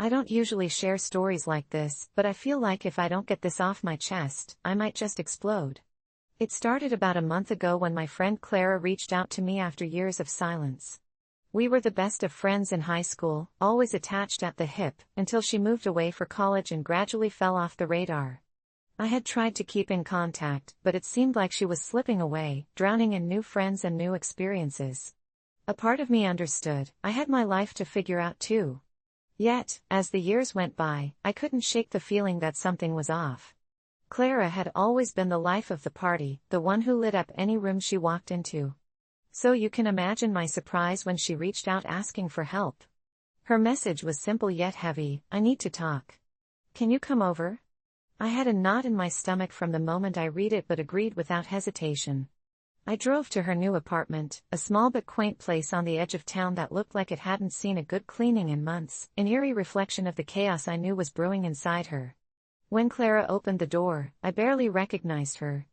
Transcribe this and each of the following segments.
I don't usually share stories like this, but I feel like if I don't get this off my chest, I might just explode. It started about a month ago when my friend Clara reached out to me after years of silence. We were the best of friends in high school, always attached at the hip, until she moved away for college and gradually fell off the radar. I had tried to keep in contact, but it seemed like she was slipping away, drowning in new friends and new experiences. A part of me understood. I had my life to figure out too. Yet, as the years went by, I couldn't shake the feeling that something was off. Clara had always been the life of the party, the one who lit up any room she walked into. So you can imagine my surprise when she reached out asking for help. Her message was simple yet heavy: I need to talk. Can you come over? I had a knot in my stomach from the moment I read it but agreed without hesitation. I drove to her new apartment, a small but quaint place on the edge of town that looked like it hadn't seen a good cleaning in months, an eerie reflection of the chaos I knew was brewing inside her. When Clara opened the door, I barely recognized her.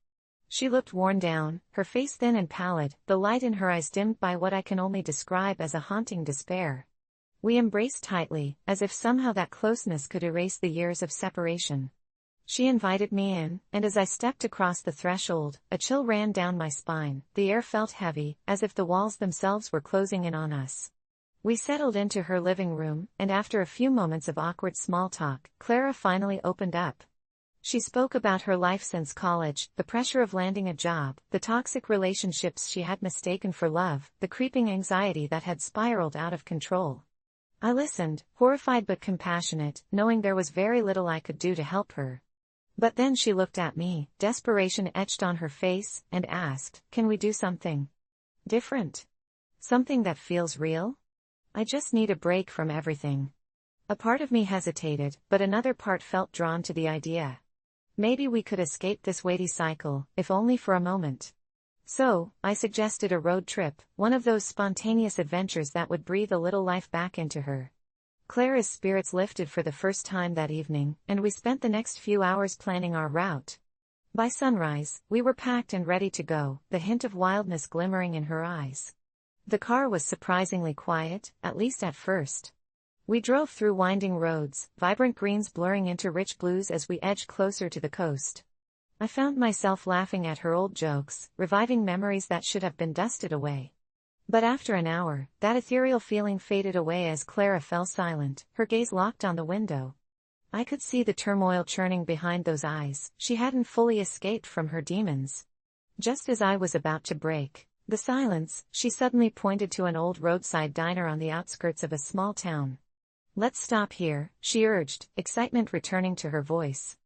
She looked worn down, her face thin and pallid, the light in her eyes dimmed by what I can only describe as a haunting despair. We embraced tightly, as if somehow that closeness could erase the years of separation. She invited me in, and as I stepped across the threshold, a chill ran down my spine. The air felt heavy, as if the walls themselves were closing in on us. We settled into her living room, and after a few moments of awkward small talk, Clara finally opened up. She spoke about her life since college, the pressure of landing a job, the toxic relationships she had mistaken for love, the creeping anxiety that had spiraled out of control. I listened, horrified but compassionate, knowing there was very little I could do to help her. But then she looked at me, desperation etched on her face, and asked, "Can we do something different? Something that feels real? I just need a break from everything." A part of me hesitated, but another part felt drawn to the idea. Maybe we could escape this weighty cycle, if only for a moment. So, I suggested a road trip, one of those spontaneous adventures that would breathe a little life back into her. Clara's spirits lifted for the first time that evening, and we spent the next few hours planning our route. By sunrise, we were packed and ready to go, the hint of wildness glimmering in her eyes. The car was surprisingly quiet, at least at first. We drove through winding roads, vibrant greens blurring into rich blues as we edged closer to the coast. I found myself laughing at her old jokes, reviving memories that should have been dusted away. But after an hour, that ethereal feeling faded away as Clara fell silent, her gaze locked on the window. I could see the turmoil churning behind those eyes. She hadn't fully escaped from her demons. Just as I was about to break the silence, she suddenly pointed to an old roadside diner on the outskirts of a small town. "Let's stop here," she urged, excitement returning to her voice.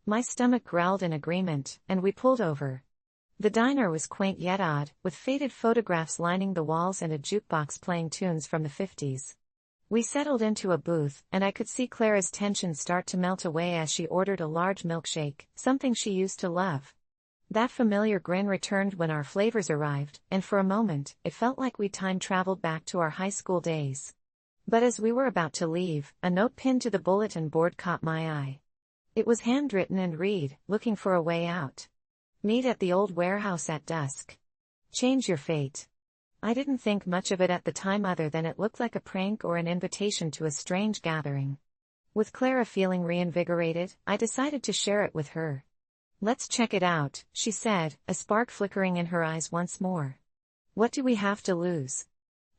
My stomach growled in agreement, and we pulled over. The diner was quaint yet odd, with faded photographs lining the walls and a jukebox playing tunes from the 50s. We settled into a booth, and I could see Clara's tension start to melt away as she ordered a large milkshake, something she used to love. That familiar grin returned when our flavors arrived, and for a moment, it felt like we time-traveled back to our high school days. But as we were about to leave, a note pinned to the bulletin board caught my eye. It was handwritten and read, "Looking for a way out. Meet at the old warehouse at dusk. Change your fate." I didn't think much of it at the time other than it looked like a prank or an invitation to a strange gathering. With Clara feeling reinvigorated, I decided to share it with her. "Let's check it out," she said, a spark flickering in her eyes once more. "What do we have to lose?"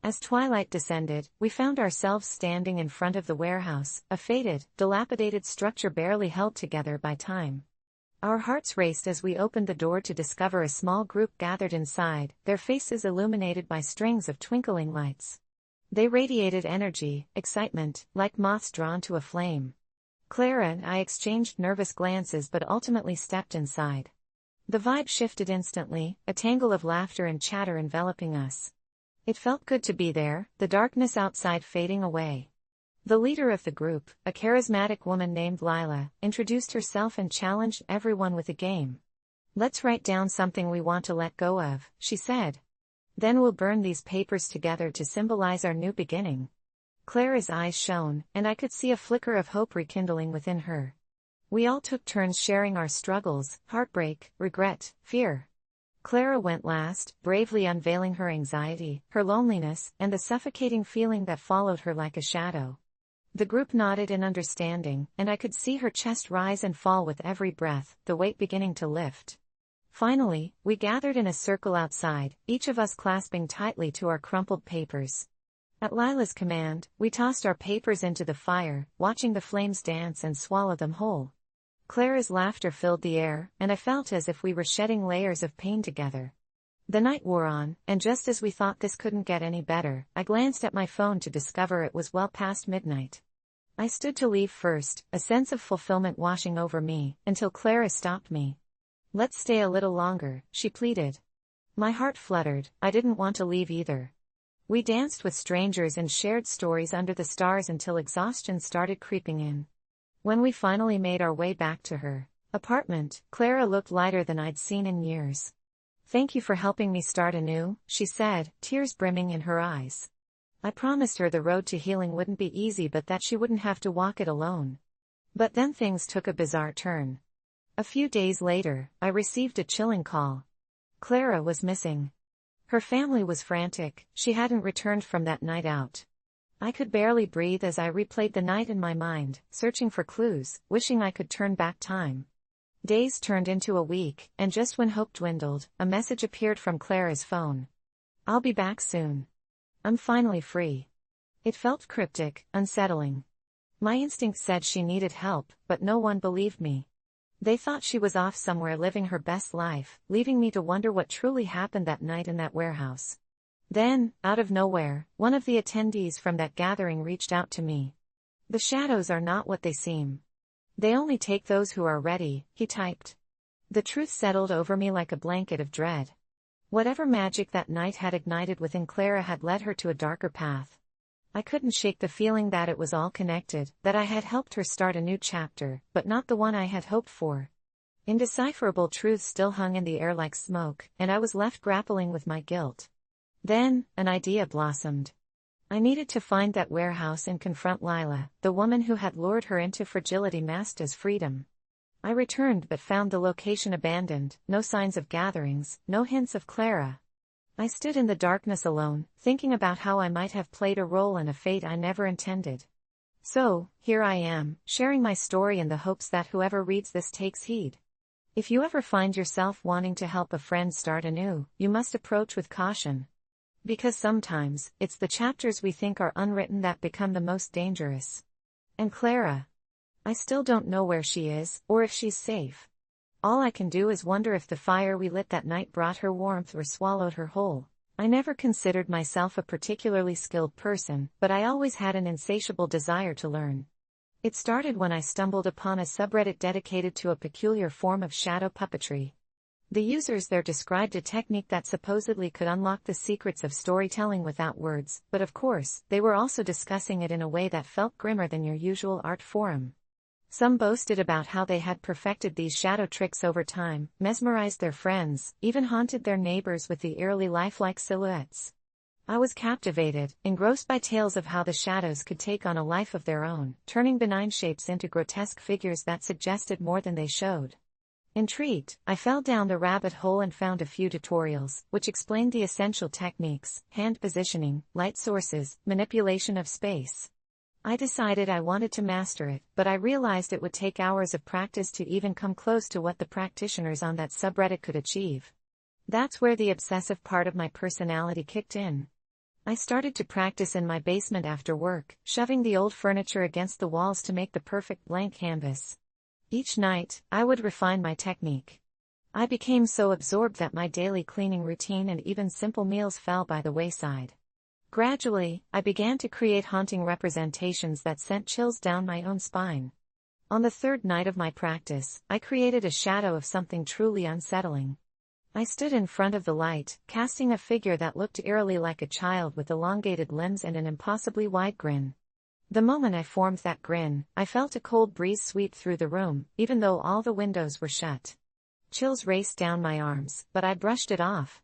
As twilight descended, we found ourselves standing in front of the warehouse, a faded, dilapidated structure barely held together by time. Our hearts raced as we opened the door to discover a small group gathered inside, their faces illuminated by strings of twinkling lights. They radiated energy, excitement, like moths drawn to a flame. Clara and I exchanged nervous glances but ultimately stepped inside. The vibe shifted instantly, a tangle of laughter and chatter enveloping us. It felt good to be there, the darkness outside fading away. The leader of the group, a charismatic woman named Lila, introduced herself and challenged everyone with a game. "Let's write down something we want to let go of," she said. "Then we'll burn these papers together to symbolize our new beginning." Clara's eyes shone, and I could see a flicker of hope rekindling within her. We all took turns sharing our struggles, heartbreak, regret, fear. Clara went last, bravely unveiling her anxiety, her loneliness, and the suffocating feeling that followed her like a shadow. The group nodded in understanding, and I could see her chest rise and fall with every breath, the weight beginning to lift. Finally, we gathered in a circle outside, each of us clasping tightly to our crumpled papers. At Lila's command, we tossed our papers into the fire, watching the flames dance and swallow them whole. Clara's laughter filled the air, and I felt as if we were shedding layers of pain together. The night wore on, and just as we thought this couldn't get any better, I glanced at my phone to discover it was well past midnight. I stood to leave first, a sense of fulfillment washing over me, until Clara stopped me. "Let's stay a little longer," she pleaded. My heart fluttered. I didn't want to leave either. We danced with strangers and shared stories under the stars until exhaustion started creeping in. When we finally made our way back to her apartment, Clara looked lighter than I'd seen in years. "Thank you for helping me start anew," she said, tears brimming in her eyes. I promised her the road to healing wouldn't be easy but that she wouldn't have to walk it alone. But then things took a bizarre turn. A few days later, I received a chilling call. Clara was missing. Her family was frantic. She hadn't returned from that night out. I could barely breathe as I replayed the night in my mind, searching for clues, wishing I could turn back time. Days turned into a week, and just when hope dwindled, a message appeared from Clara's phone. "I'll be back soon. I'm finally free." It felt cryptic, unsettling. My instinct said she needed help, but no one believed me. They thought she was off somewhere living her best life, leaving me to wonder what truly happened that night in that warehouse. Then, out of nowhere, one of the attendees from that gathering reached out to me. "The shadows are not what they seem. They only take those who are ready," he typed. The truth settled over me like a blanket of dread. Whatever magic that night had ignited within Clara had led her to a darker path. I couldn't shake the feeling that it was all connected, that I had helped her start a new chapter, but not the one I had hoped for. Indecipherable truths still hung in the air like smoke, and I was left grappling with my guilt. Then, an idea blossomed. I needed to find that warehouse and confront Lila, the woman who had lured her into fragility masked as freedom. I returned but found the location abandoned, no signs of gatherings, no hints of Clara. I stood in the darkness alone, thinking about how I might have played a role in a fate I never intended. So, here I am, sharing my story in the hopes that whoever reads this takes heed. If you ever find yourself wanting to help a friend start anew, you must approach with caution. Because sometimes, it's the chapters we think are unwritten that become the most dangerous. And Clara? I still don't know where she is, or if she's safe. All I can do is wonder if the fire we lit that night brought her warmth or swallowed her whole. I never considered myself a particularly skilled person, but I always had an insatiable desire to learn. It started when I stumbled upon a subreddit dedicated to a peculiar form of shadow puppetry. The users there described a technique that supposedly could unlock the secrets of storytelling without words, but of course, they were also discussing it in a way that felt grimmer than your usual art forum. Some boasted about how they had perfected these shadow tricks over time, mesmerized their friends, even haunted their neighbors with the eerily lifelike silhouettes. I was captivated, engrossed by tales of how the shadows could take on a life of their own, turning benign shapes into grotesque figures that suggested more than they showed. Intrigued, I fell down the rabbit hole and found a few tutorials, which explained the essential techniques: hand positioning, light sources, manipulation of space. I decided I wanted to master it, but I realized it would take hours of practice to even come close to what the practitioners on that subreddit could achieve. That's where the obsessive part of my personality kicked in. I started to practice in my basement after work, shoving the old furniture against the walls to make the perfect blank canvas. Each night, I would refine my technique. I became so absorbed that my daily cleaning routine and even simple meals fell by the wayside. Gradually, I began to create haunting representations that sent chills down my own spine. On the third night of my practice, I created a shadow of something truly unsettling. I stood in front of the light, casting a figure that looked eerily like a child with elongated limbs and an impossibly wide grin. The moment I formed that grin, I felt a cold breeze sweep through the room, even though all the windows were shut. Chills raced down my arms, but I brushed it off.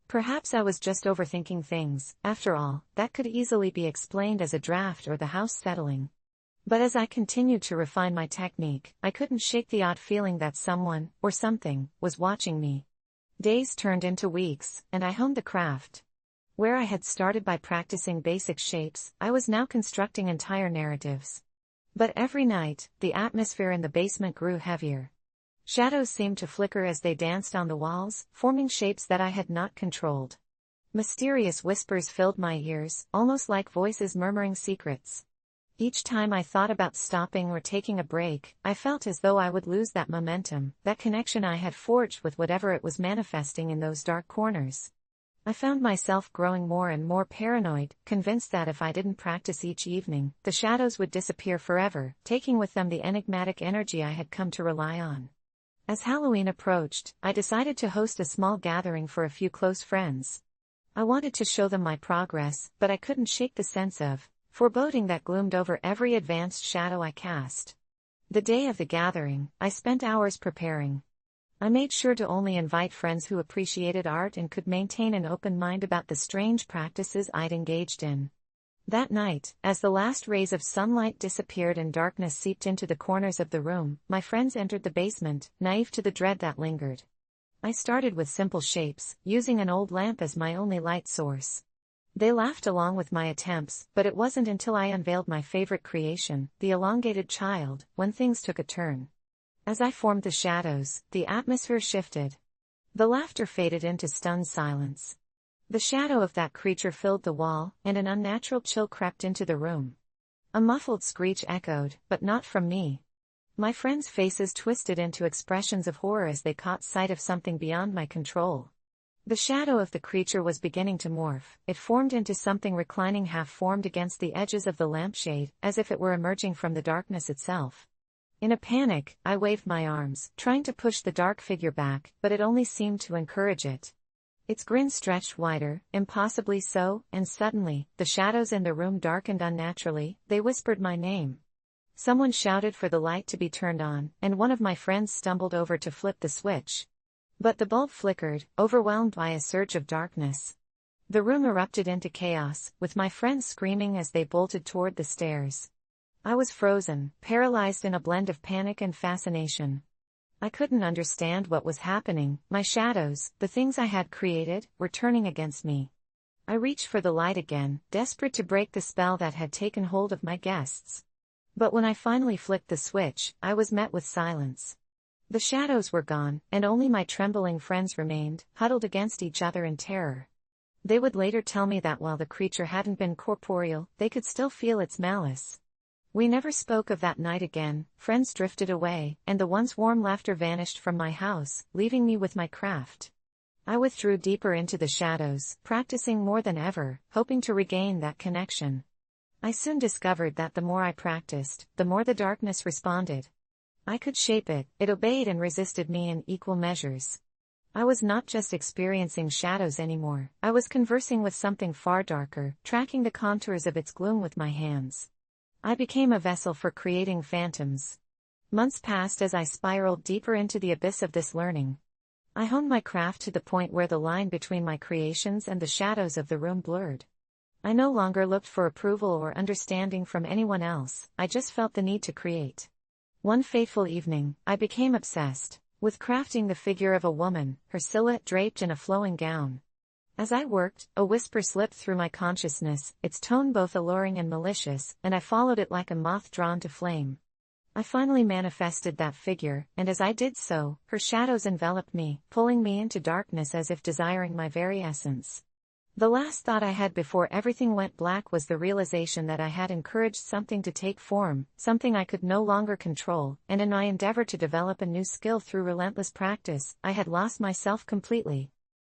Perhaps I was just overthinking things. After all, that could easily be explained as a draft or the house settling. But as I continued to refine my technique, I couldn't shake the odd feeling that someone, or something, was watching me. Days turned into weeks, and I honed the craft. Where I had started by practicing basic shapes, I was now constructing entire narratives. But every night, the atmosphere in the basement grew heavier. Shadows seemed to flicker as they danced on the walls, forming shapes that I had not controlled. Mysterious whispers filled my ears, almost like voices murmuring secrets. Each time I thought about stopping or taking a break, I felt as though I would lose that momentum, that connection I had forged with whatever it was manifesting in those dark corners. I found myself growing more and more paranoid, convinced that if I didn't practice each evening, the shadows would disappear forever, taking with them the enigmatic energy I had come to rely on. As Halloween approached, I decided to host a small gathering for a few close friends. I wanted to show them my progress, but I couldn't shake the sense of foreboding that gloomed over every advanced shadow I cast. The day of the gathering, I spent hours preparing. I made sure to only invite friends who appreciated art and could maintain an open mind about the strange practices I'd engaged in. That night, as the last rays of sunlight disappeared and darkness seeped into the corners of the room, my friends entered the basement, naive to the dread that lingered. I started with simple shapes, using an old lamp as my only light source. They laughed along with my attempts, but it wasn't until I unveiled my favorite creation, the elongated child, when things took a turn. As I formed the shadows, the atmosphere shifted. The laughter faded into stunned silence. The shadow of that creature filled the wall, and an unnatural chill crept into the room. A muffled screech echoed, but not from me. My friends' faces twisted into expressions of horror as they caught sight of something beyond my control. The shadow of the creature was beginning to morph. It formed into something reclining, half-formed against the edges of the lampshade, as if it were emerging from the darkness itself. In a panic, I waved my arms, trying to push the dark figure back, but it only seemed to encourage it. Its grin stretched wider, impossibly so, and suddenly, the shadows in the room darkened unnaturally. They whispered my name. Someone shouted for the light to be turned on, and one of my friends stumbled over to flip the switch. But the bulb flickered, overwhelmed by a surge of darkness. The room erupted into chaos, with my friends screaming as they bolted toward the stairs. I was frozen, paralyzed in a blend of panic and fascination. I couldn't understand what was happening. My shadows, the things I had created, were turning against me. I reached for the light again, desperate to break the spell that had taken hold of my guests. But when I finally flicked the switch, I was met with silence. The shadows were gone, and only my trembling friends remained, huddled against each other in terror. They would later tell me that while the creature hadn't been corporeal, they could still feel its malice. We never spoke of that night again. Friends drifted away, and the once warm laughter vanished from my house, leaving me with my craft. I withdrew deeper into the shadows, practicing more than ever, hoping to regain that connection. I soon discovered that the more I practiced, the more the darkness responded. I could shape it, it obeyed and resisted me in equal measures. I was not just experiencing shadows anymore, I was conversing with something far darker, tracking the contours of its gloom with my hands. I became a vessel for creating phantoms. Months passed as I spiraled deeper into the abyss of this learning. I honed my craft to the point where the line between my creations and the shadows of the room blurred. I no longer looked for approval or understanding from anyone else, I just felt the need to create. One fateful evening, I became obsessed with crafting the figure of a woman, her silhouette draped in a flowing gown. As I worked, a whisper slipped through my consciousness, its tone both alluring and malicious, and I followed it like a moth drawn to flame. I finally manifested that figure, and as I did so, her shadows enveloped me, pulling me into darkness as if desiring my very essence. The last thought I had before everything went black was the realization that I had encouraged something to take form, something I could no longer control, and in my endeavor to develop a new skill through relentless practice, I had lost myself completely.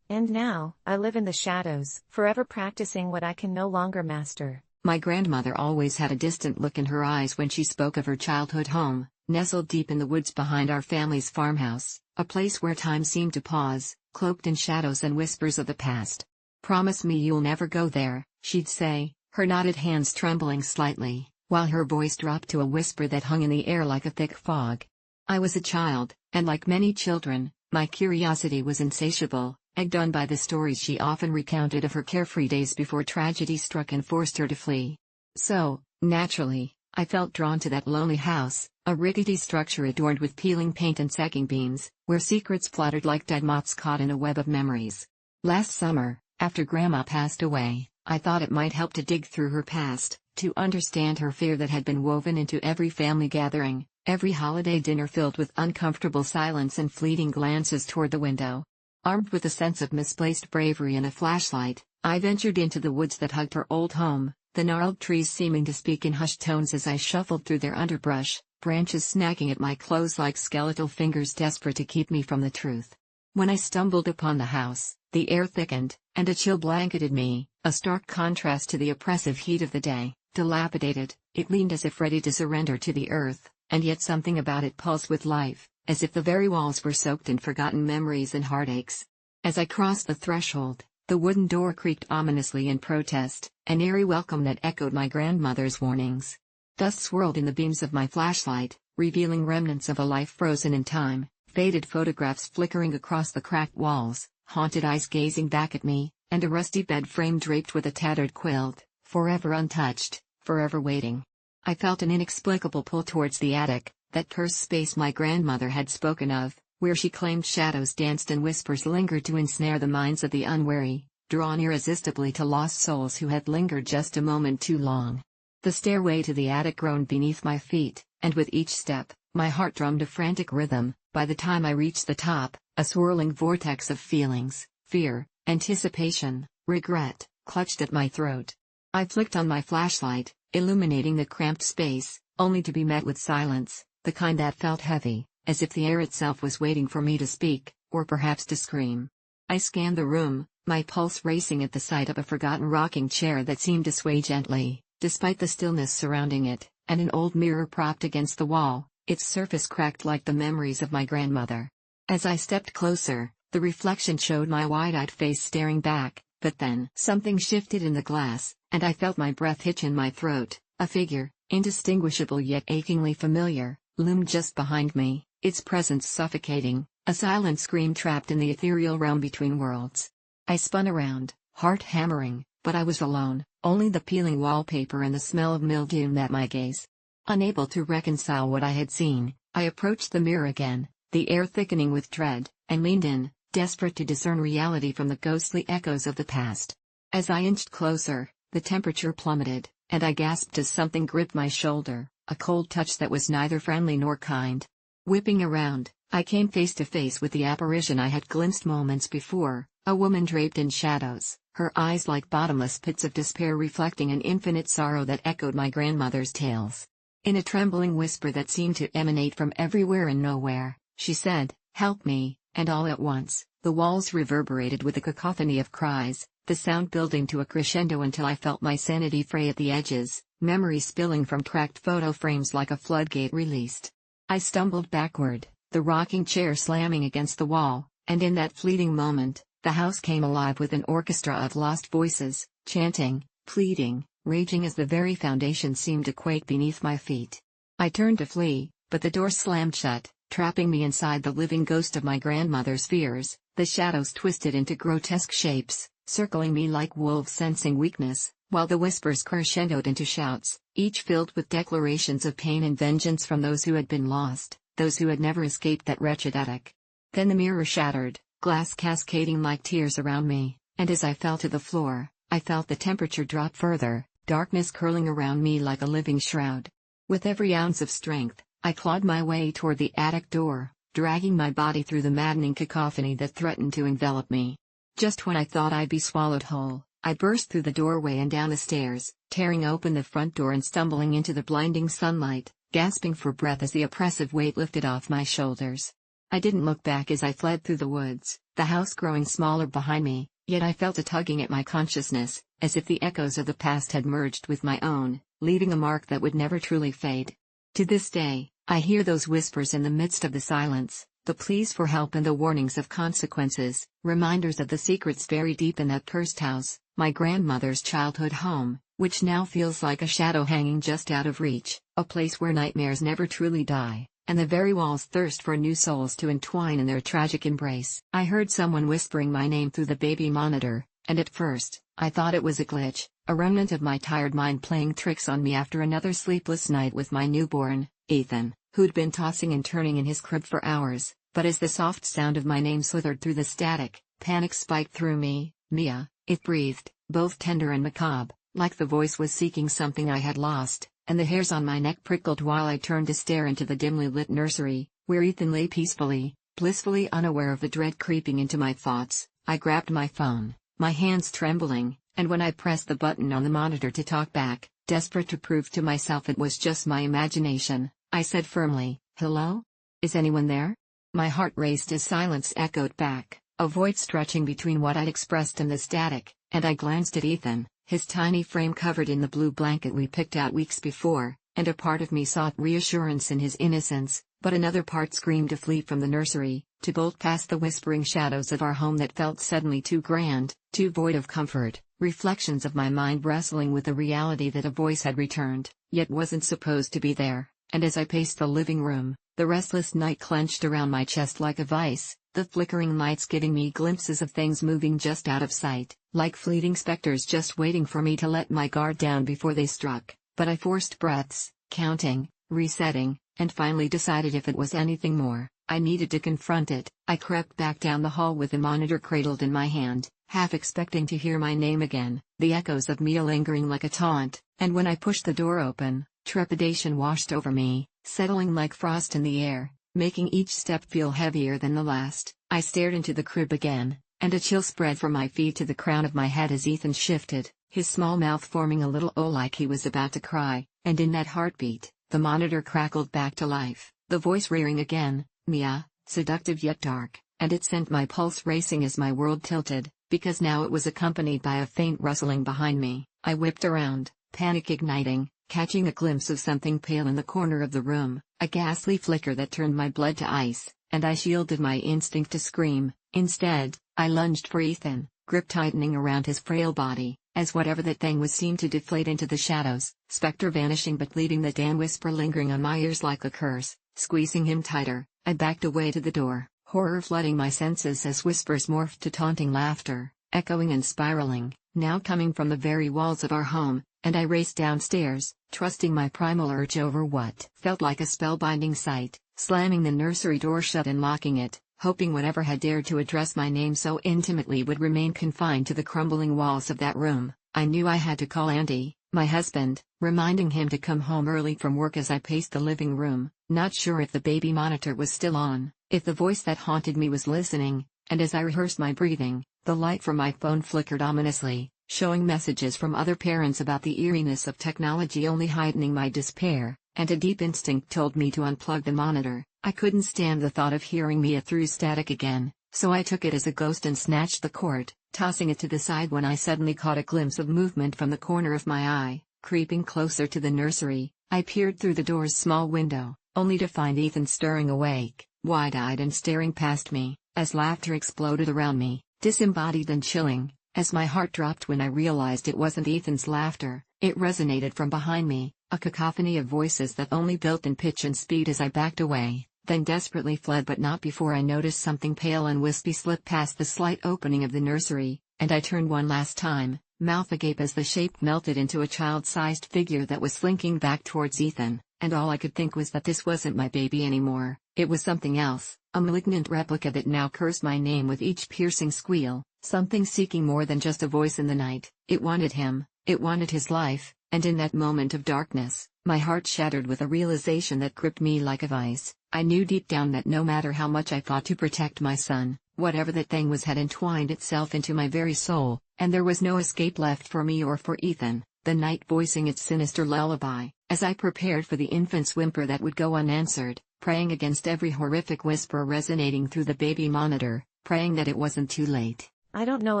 And now, I live in the shadows, forever practicing what I can no longer master. My grandmother always had a distant look in her eyes when she spoke of her childhood home, nestled deep in the woods behind our family's farmhouse, a place where time seemed to pause, cloaked in shadows and whispers of the past. "Promise me you'll never go there," she'd say, her knotted hands trembling slightly, while her voice dropped to a whisper that hung in the air like a thick fog. I was a child, and like many children, my curiosity was insatiable, egged on by the stories she often recounted of her carefree days before tragedy struck and forced her to flee. So, naturally, I felt drawn to that lonely house, a rickety structure adorned with peeling paint and sacking beams, where secrets fluttered like dead moths caught in a web of memories. Last summer, after Grandma passed away, I thought it might help to dig through her past, to understand her fear that had been woven into every family gathering, every holiday dinner filled with uncomfortable silence and fleeting glances toward the window. Armed with a sense of misplaced bravery and a flashlight, I ventured into the woods that hugged her old home, the gnarled trees seeming to speak in hushed tones as I shuffled through their underbrush, branches snagging at my clothes like skeletal fingers desperate to keep me from the truth. When I stumbled upon the house, the air thickened, and a chill blanketed me, a stark contrast to the oppressive heat of the day. Dilapidated, it leaned as if ready to surrender to the earth, and yet something about it pulsed with life, as if the very walls were soaked in forgotten memories and heartaches. As I crossed the threshold, the wooden door creaked ominously in protest, an eerie welcome that echoed my grandmother's warnings. Dust swirled in the beams of my flashlight, revealing remnants of a life frozen in time, faded photographs flickering across the cracked walls, haunted eyes gazing back at me, and a rusty bed frame draped with a tattered quilt, forever untouched, forever waiting. I felt an inexplicable pull towards the attic, that cursed space my grandmother had spoken of, where she claimed shadows danced and whispers lingered to ensnare the minds of the unwary, drawn irresistibly to lost souls who had lingered just a moment too long. The stairway to the attic groaned beneath my feet, and with each step, my heart drummed a frantic rhythm. By the time I reached the top, a swirling vortex of feelings, fear, anticipation, regret, clutched at my throat. I flicked on my flashlight, illuminating the cramped space, only to be met with silence, the kind that felt heavy, as if the air itself was waiting for me to speak, or perhaps to scream. I scanned the room, my pulse racing at the sight of a forgotten rocking chair that seemed to sway gently, despite the stillness surrounding it, and an old mirror propped against the wall, its surface cracked like the memories of my grandmother. As I stepped closer, the reflection showed my wide-eyed face staring back, but then something shifted in the glass, and I felt my breath hitch in my throat. A figure, indistinguishable yet achingly familiar, loomed just behind me, its presence suffocating, a silent scream trapped in the ethereal realm between worlds. I spun around, heart hammering, but I was alone, only the peeling wallpaper and the smell of mildew met my gaze. Unable to reconcile what I had seen, I approached the mirror again, the air thickening with dread, and leaned in, desperate to discern reality from the ghostly echoes of the past. As I inched closer, the temperature plummeted, and I gasped as something gripped my shoulder, a cold touch that was neither friendly nor kind. Whipping around, I came face to face with the apparition I had glimpsed moments before, a woman draped in shadows, her eyes like bottomless pits of despair reflecting an infinite sorrow that echoed my grandmother's tales. In a trembling whisper that seemed to emanate from everywhere and nowhere, she said, "Help me," and all at once, the walls reverberated with a cacophony of cries, the sound building to a crescendo until I felt my sanity fray at the edges, memories spilling from cracked photo frames like a floodgate released. I stumbled backward, the rocking chair slamming against the wall, and in that fleeting moment, the house came alive with an orchestra of lost voices, chanting, pleading, raging as the very foundation seemed to quake beneath my feet. I turned to flee, but the door slammed shut, trapping me inside the living ghost of my grandmother's fears. The shadows twisted into grotesque shapes, circling me like wolves sensing weakness, while the whispers crescendoed into shouts, each filled with declarations of pain and vengeance from those who had been lost, those who had never escaped that wretched attic. Then the mirror shattered, glass cascading like tears around me, and as I fell to the floor, I felt the temperature drop further, darkness curling around me like a living shroud. With every ounce of strength, I clawed my way toward the attic door, dragging my body through the maddening cacophony that threatened to envelop me. Just when I thought I'd be swallowed whole, I burst through the doorway and down the stairs, tearing open the front door and stumbling into the blinding sunlight, gasping for breath as the oppressive weight lifted off my shoulders. I didn't look back as I fled through the woods, the house growing smaller behind me, yet I felt a tugging at my consciousness, as if the echoes of the past had merged with my own, leaving a mark that would never truly fade. To this day, I hear those whispers in the midst of the silence, the pleas for help and the warnings of consequences, reminders of the secrets buried deep in that cursed house, my grandmother's childhood home, which now feels like a shadow hanging just out of reach, a place where nightmares never truly die, and the very walls thirst for new souls to entwine in their tragic embrace. I heard someone whispering my name through the baby monitor, and at first, I thought it was a glitch, a remnant of my tired mind playing tricks on me after another sleepless night with my newborn, Ethan, who'd been tossing and turning in his crib for hours. But as the soft sound of my name slithered through the static, panic spiked through me. "Mia," it breathed, both tender and macabre. like the voice was seeking something I had lost, and the hairs on my neck prickled while I turned to stare into the dimly lit nursery, where Ethan lay peacefully, blissfully unaware of the dread creeping into my thoughts. I grabbed my phone, my hands trembling, and when I pressed the button on the monitor to talk back, desperate to prove to myself it was just my imagination, I said firmly, "Hello? Is anyone there?" My heart raced as silence echoed back, a void stretching between what I'd expressed and the static, and I glanced at Ethan, his tiny frame covered in the blue blanket we picked out weeks before, and a part of me sought reassurance in his innocence, but another part screamed to flee from the nursery, to bolt past the whispering shadows of our home that felt suddenly too grand, too void of comfort, reflections of my mind wrestling with the reality that a voice had returned, yet wasn't supposed to be there, and as I paced the living room, the restless night clenched around my chest like a vice, the flickering lights giving me glimpses of things moving just out of sight, like fleeting specters just waiting for me to let my guard down before they struck. But I forced breaths, counting, resetting, and finally decided if it was anything more, I needed to confront it. I crept back down the hall with the monitor cradled in my hand, half expecting to hear my name again, the echoes of Mia lingering like a taunt, and when I pushed the door open, trepidation washed over me, settling like frost in the air, making each step feel heavier than the last. I stared into the crib again, and a chill spread from my feet to the crown of my head as Ethan shifted, his small mouth forming a little O like he was about to cry, and in that heartbeat, the monitor crackled back to life, the voice rearing again, "Mia," seductive yet dark, and it sent my pulse racing as my world tilted, because now it was accompanied by a faint rustling behind me. I whipped around, panic igniting, catching a glimpse of something pale in the corner of the room, a ghastly flicker that turned my blood to ice, and I shielded my instinct to scream. Instead, I lunged for Ethan, grip tightening around his frail body, as whatever that thing was seemed to deflate into the shadows, specter vanishing but leaving the damn whisper lingering on my ears like a curse. Squeezing him tighter, I backed away to the door, horror flooding my senses as whispers morphed to taunting laughter, echoing and spiraling, now coming from the very walls of our home, and I raced downstairs, trusting my primal urge over what felt like a spellbinding sight, slamming the nursery door shut and locking it, hoping whatever had dared to address my name so intimately would remain confined to the crumbling walls of that room. I knew I had to call Andy, my husband, reminding him to come home early from work as I paced the living room, not sure if the baby monitor was still on, if the voice that haunted me was listening, and as I rehearsed my breathing, the light from my phone flickered ominously, showing messages from other parents about the eeriness of technology only heightening my despair, and a deep instinct told me to unplug the monitor. I couldn't stand the thought of hearing Mia through static again, so I took it as a ghost and snatched the cord, tossing it to the side when I suddenly caught a glimpse of movement from the corner of my eye, creeping closer to the nursery. I peered through the door's small window, only to find Ethan stirring awake, wide-eyed and staring past me, as laughter exploded around me, disembodied and chilling. As my heart dropped when I realized it wasn't Ethan's laughter, it resonated from behind me, a cacophony of voices that only built in pitch and speed as I backed away, then desperately fled, but not before I noticed something pale and wispy slip past the slight opening of the nursery, and I turned one last time, mouth agape as the shape melted into a child-sized figure that was slinking back towards Ethan, and all I could think was that this wasn't my baby anymore, it was something else, a malignant replica that now cursed my name with each piercing squeal, something seeking more than just a voice in the night. It wanted him, it wanted his life, and in that moment of darkness, my heart shattered with a realization that gripped me like a vice. I knew deep down that no matter how much I fought to protect my son, whatever that thing was had entwined itself into my very soul, and there was no escape left for me or for Ethan, the night voicing its sinister lullaby, as I prepared for the infant's whimper that would go unanswered, praying against every horrific whisper resonating through the baby monitor, praying that it wasn't too late. I don't know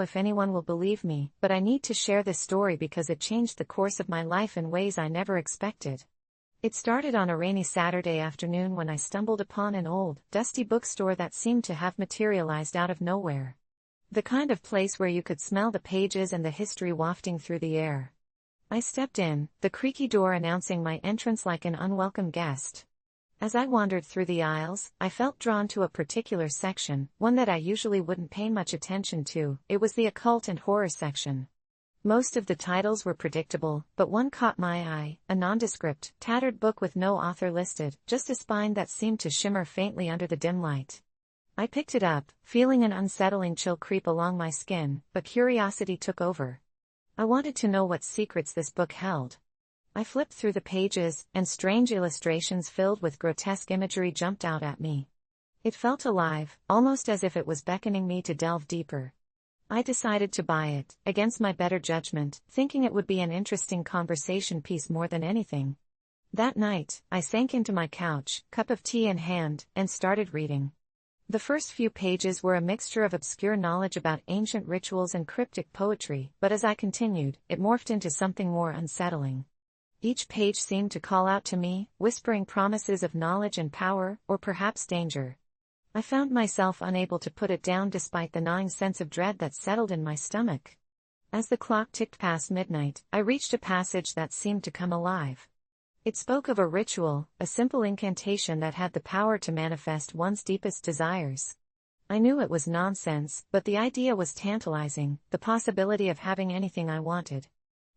if anyone will believe me, but I need to share this story because it changed the course of my life in ways I never expected. It started on a rainy Saturday afternoon when I stumbled upon an old, dusty bookstore that seemed to have materialized out of nowhere. The kind of place where you could smell the pages and the history wafting through the air. I stepped in, the creaky door announcing my entrance like an unwelcome guest. As I wandered through the aisles, I felt drawn to a particular section, one that I usually wouldn't pay much attention to. It was the occult and horror section. Most of the titles were predictable, but one caught my eye, a nondescript, tattered book with no author listed, just a spine that seemed to shimmer faintly under the dim light. I picked it up, feeling an unsettling chill creep along my skin, but curiosity took over. I wanted to know what secrets this book held. I flipped through the pages, and strange illustrations filled with grotesque imagery jumped out at me. It felt alive, almost as if it was beckoning me to delve deeper. I decided to buy it, against my better judgment, thinking it would be an interesting conversation piece more than anything. That night, I sank into my couch, cup of tea in hand, and started reading. The first few pages were a mixture of obscure knowledge about ancient rituals and cryptic poetry, but as I continued, it morphed into something more unsettling. Each page seemed to call out to me, whispering promises of knowledge and power, or perhaps danger. I found myself unable to put it down despite the gnawing sense of dread that settled in my stomach. As the clock ticked past midnight, I reached a passage that seemed to come alive. It spoke of a ritual, a simple incantation that had the power to manifest one's deepest desires. I knew it was nonsense, but the idea was tantalizing, the possibility of having anything I wanted.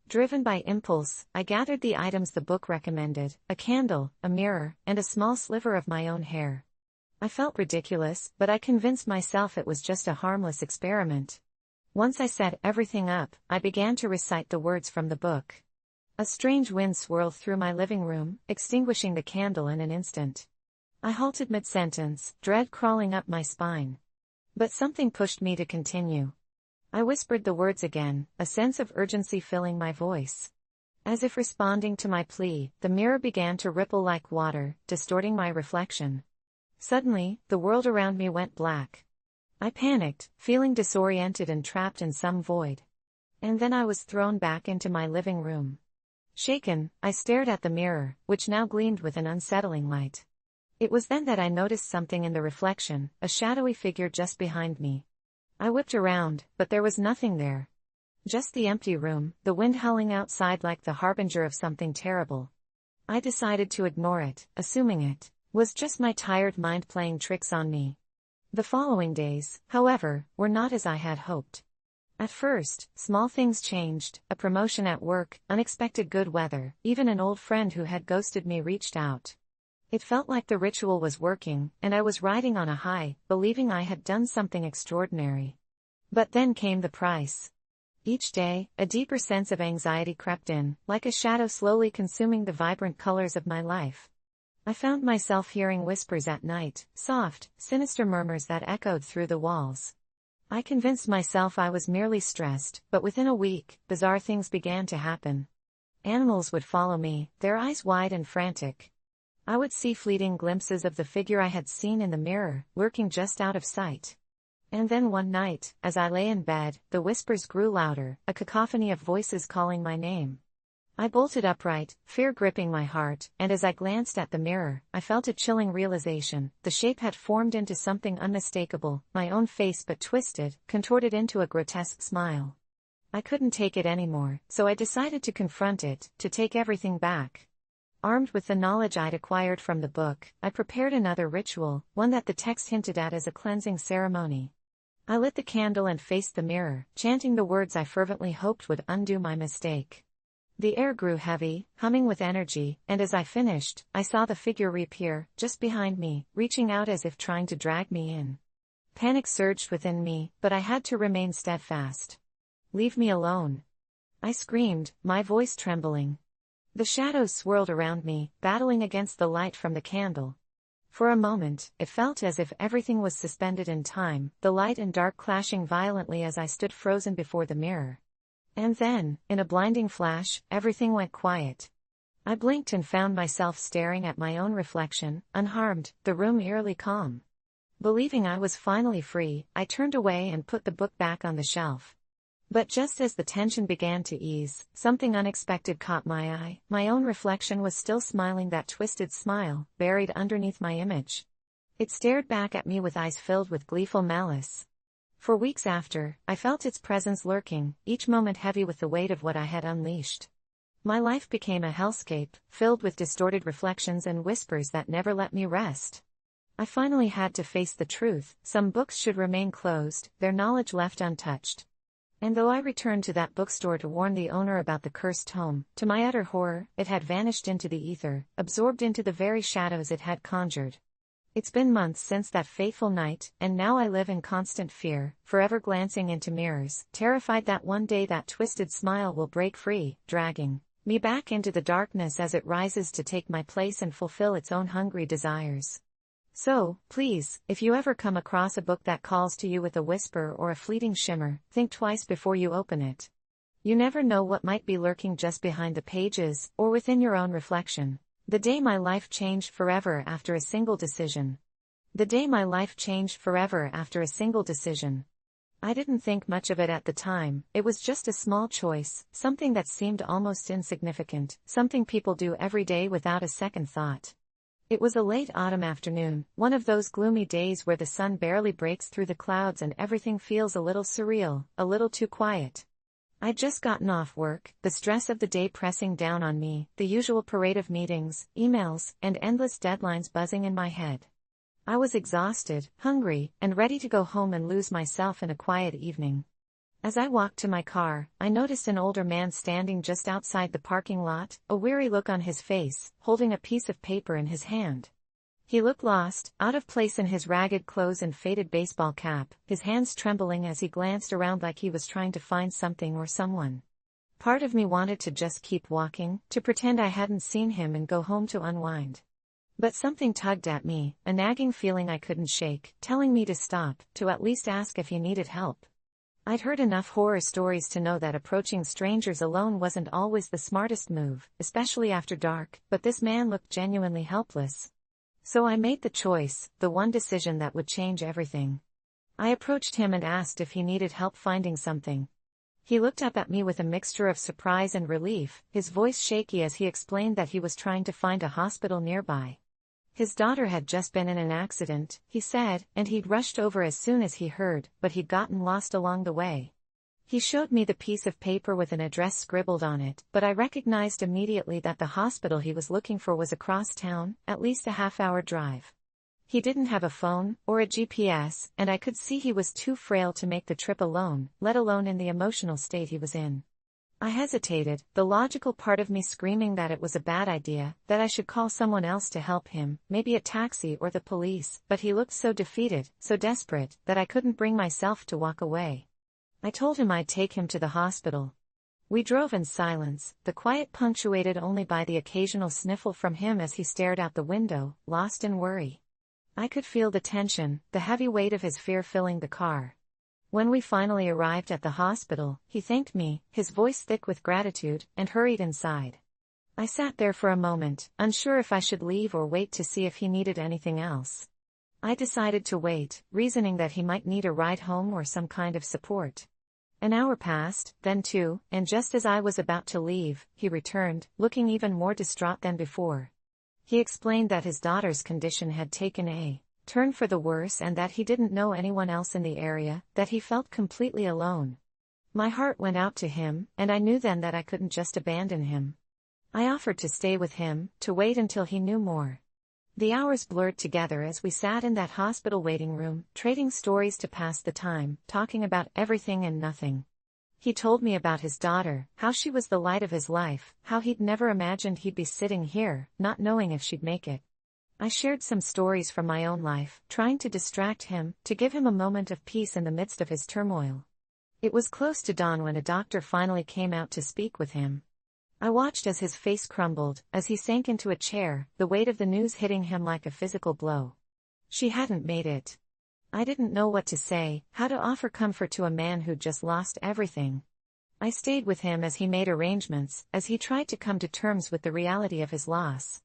Driven by impulse, I gathered the items the book recommended, a candle, a mirror, and a small sliver of my own hair. I felt ridiculous, but I convinced myself it was just a harmless experiment. Once I set everything up, I began to recite the words from the book. A strange wind swirled through my living room, extinguishing the candle in an instant. I halted mid-sentence, dread crawling up my spine. But something pushed me to continue. I whispered the words again, a sense of urgency filling my voice. As if responding to my plea, the mirror began to ripple like water, distorting my reflection. Suddenly, the world around me went black. I panicked, feeling disoriented and trapped in some void. And then I was thrown back into my living room. Shaken, I stared at the mirror, which now gleamed with an unsettling light. It was then that I noticed something in the reflection, a shadowy figure just behind me. I whipped around, but there was nothing there. Just the empty room, the wind howling outside like the harbinger of something terrible. I decided to ignore it, assuming it was just my tired mind playing tricks on me. The following days, however, were not as I had hoped. At first, small things changed, a promotion at work, unexpected good weather, even an old friend who had ghosted me reached out. It felt like the ritual was working, and I was riding on a high, believing I had done something extraordinary. But then came the price. Each day, a deeper sense of anxiety crept in, like a shadow slowly consuming the vibrant colors of my life. I found myself hearing whispers at night, soft, sinister murmurs that echoed through the walls. I convinced myself I was merely stressed, but within a week, bizarre things began to happen. Animals would follow me, their eyes wide and frantic. I would see fleeting glimpses of the figure I had seen in the mirror, lurking just out of sight. And then one night, as I lay in bed, the whispers grew louder, a cacophony of voices calling my name. I bolted upright, fear gripping my heart, and as I glanced at the mirror, I felt a chilling realization. The shape had formed into something unmistakable, my own face but twisted, contorted into a grotesque smile. I couldn't take it anymore, so I decided to confront it, to take everything back. Armed with the knowledge I'd acquired from the book, I prepared another ritual, one that the text hinted at as a cleansing ceremony. I lit the candle and faced the mirror, chanting the words I fervently hoped would undo my mistake. The air grew heavy, humming with energy, and as I finished, I saw the figure reappear, just behind me, reaching out as if trying to drag me in. Panic surged within me, but I had to remain steadfast. "Leave me alone!" I screamed, my voice trembling. The shadows swirled around me, battling against the light from the candle. For a moment, it felt as if everything was suspended in time, the light and dark clashing violently as I stood frozen before the mirror. And then, in a blinding flash, everything went quiet. I blinked and found myself staring at my own reflection, unharmed, the room eerily calm. Believing I was finally free, I turned away and put the book back on the shelf. But just as the tension began to ease, something unexpected caught my eye. My own reflection was still smiling that twisted smile, buried underneath my image. It stared back at me with eyes filled with gleeful malice. For weeks after, I felt its presence lurking, each moment heavy with the weight of what I had unleashed. My life became a hellscape, filled with distorted reflections and whispers that never let me rest. I finally had to face the truth: some books should remain closed, their knowledge left untouched. And though I returned to that bookstore to warn the owner about the cursed tome, to my utter horror, it had vanished into the ether, absorbed into the very shadows it had conjured. It's been months since that fateful night, and now I live in constant fear, forever glancing into mirrors, terrified that one day that twisted smile will break free, dragging me back into the darkness as it rises to take my place and fulfill its own hungry desires. So, please, if you ever come across a book that calls to you with a whisper or a fleeting shimmer, think twice before you open it. You never know what might be lurking just behind the pages, or within your own reflection. The day my life changed forever after a single decision. The day my life changed forever after a single decision. I didn't think much of it at the time, it was just a small choice, something that seemed almost insignificant, something people do every day without a second thought. It was a late autumn afternoon, one of those gloomy days where the sun barely breaks through the clouds and everything feels a little surreal, a little too quiet. I'd just gotten off work, the stress of the day pressing down on me, the usual parade of meetings, emails, and endless deadlines buzzing in my head. I was exhausted, hungry, and ready to go home and lose myself in a quiet evening. As I walked to my car, I noticed an older man standing just outside the parking lot, a weary look on his face, holding a piece of paper in his hand. He looked lost, out of place in his ragged clothes and faded baseball cap, his hands trembling as he glanced around like he was trying to find something or someone. Part of me wanted to just keep walking, to pretend I hadn't seen him and go home to unwind. But something tugged at me, a nagging feeling I couldn't shake, telling me to stop, to at least ask if he needed help. I'd heard enough horror stories to know that approaching strangers alone wasn't always the smartest move, especially after dark, but this man looked genuinely helpless. So I made the choice, the one decision that would change everything. I approached him and asked if he needed help finding something. He looked up at me with a mixture of surprise and relief, his voice shaky as he explained that he was trying to find a hospital nearby. His daughter had just been in an accident, he said, and he'd rushed over as soon as he heard, but he'd gotten lost along the way. He showed me the piece of paper with an address scribbled on it, but I recognized immediately that the hospital he was looking for was across town, at least a half-hour drive. He didn't have a phone, or a GPS, and I could see he was too frail to make the trip alone, let alone in the emotional state he was in. I hesitated, the logical part of me screaming that it was a bad idea, that I should call someone else to help him, maybe a taxi or the police, but he looked so defeated, so desperate, that I couldn't bring myself to walk away. I told him I'd take him to the hospital. We drove in silence, the quiet punctuated only by the occasional sniffle from him as he stared out the window, lost in worry. I could feel the tension, the heavy weight of his fear filling the car. When we finally arrived at the hospital, he thanked me, his voice thick with gratitude, and hurried inside. I sat there for a moment, unsure if I should leave or wait to see if he needed anything else. I decided to wait, reasoning that he might need a ride home or some kind of support. An hour passed, then two, and just as I was about to leave, he returned, looking even more distraught than before. He explained that his daughter's condition had taken a turn for the worse and that he didn't know anyone else in the area, that he felt completely alone. My heart went out to him, and I knew then that I couldn't just abandon him. I offered to stay with him, to wait until he knew more. The hours blurred together as we sat in that hospital waiting room, trading stories to pass the time, talking about everything and nothing. He told me about his daughter, how she was the light of his life, how he'd never imagined he'd be sitting here, not knowing if she'd make it. I shared some stories from my own life, trying to distract him, to give him a moment of peace in the midst of his turmoil. It was close to dawn when a doctor finally came out to speak with him. I watched as his face crumbled, as he sank into a chair, the weight of the news hitting him like a physical blow. She hadn't made it. I didn't know what to say, how to offer comfort to a man who'd just lost everything. I stayed with him as he made arrangements, as he tried to come to terms with the reality of his loss.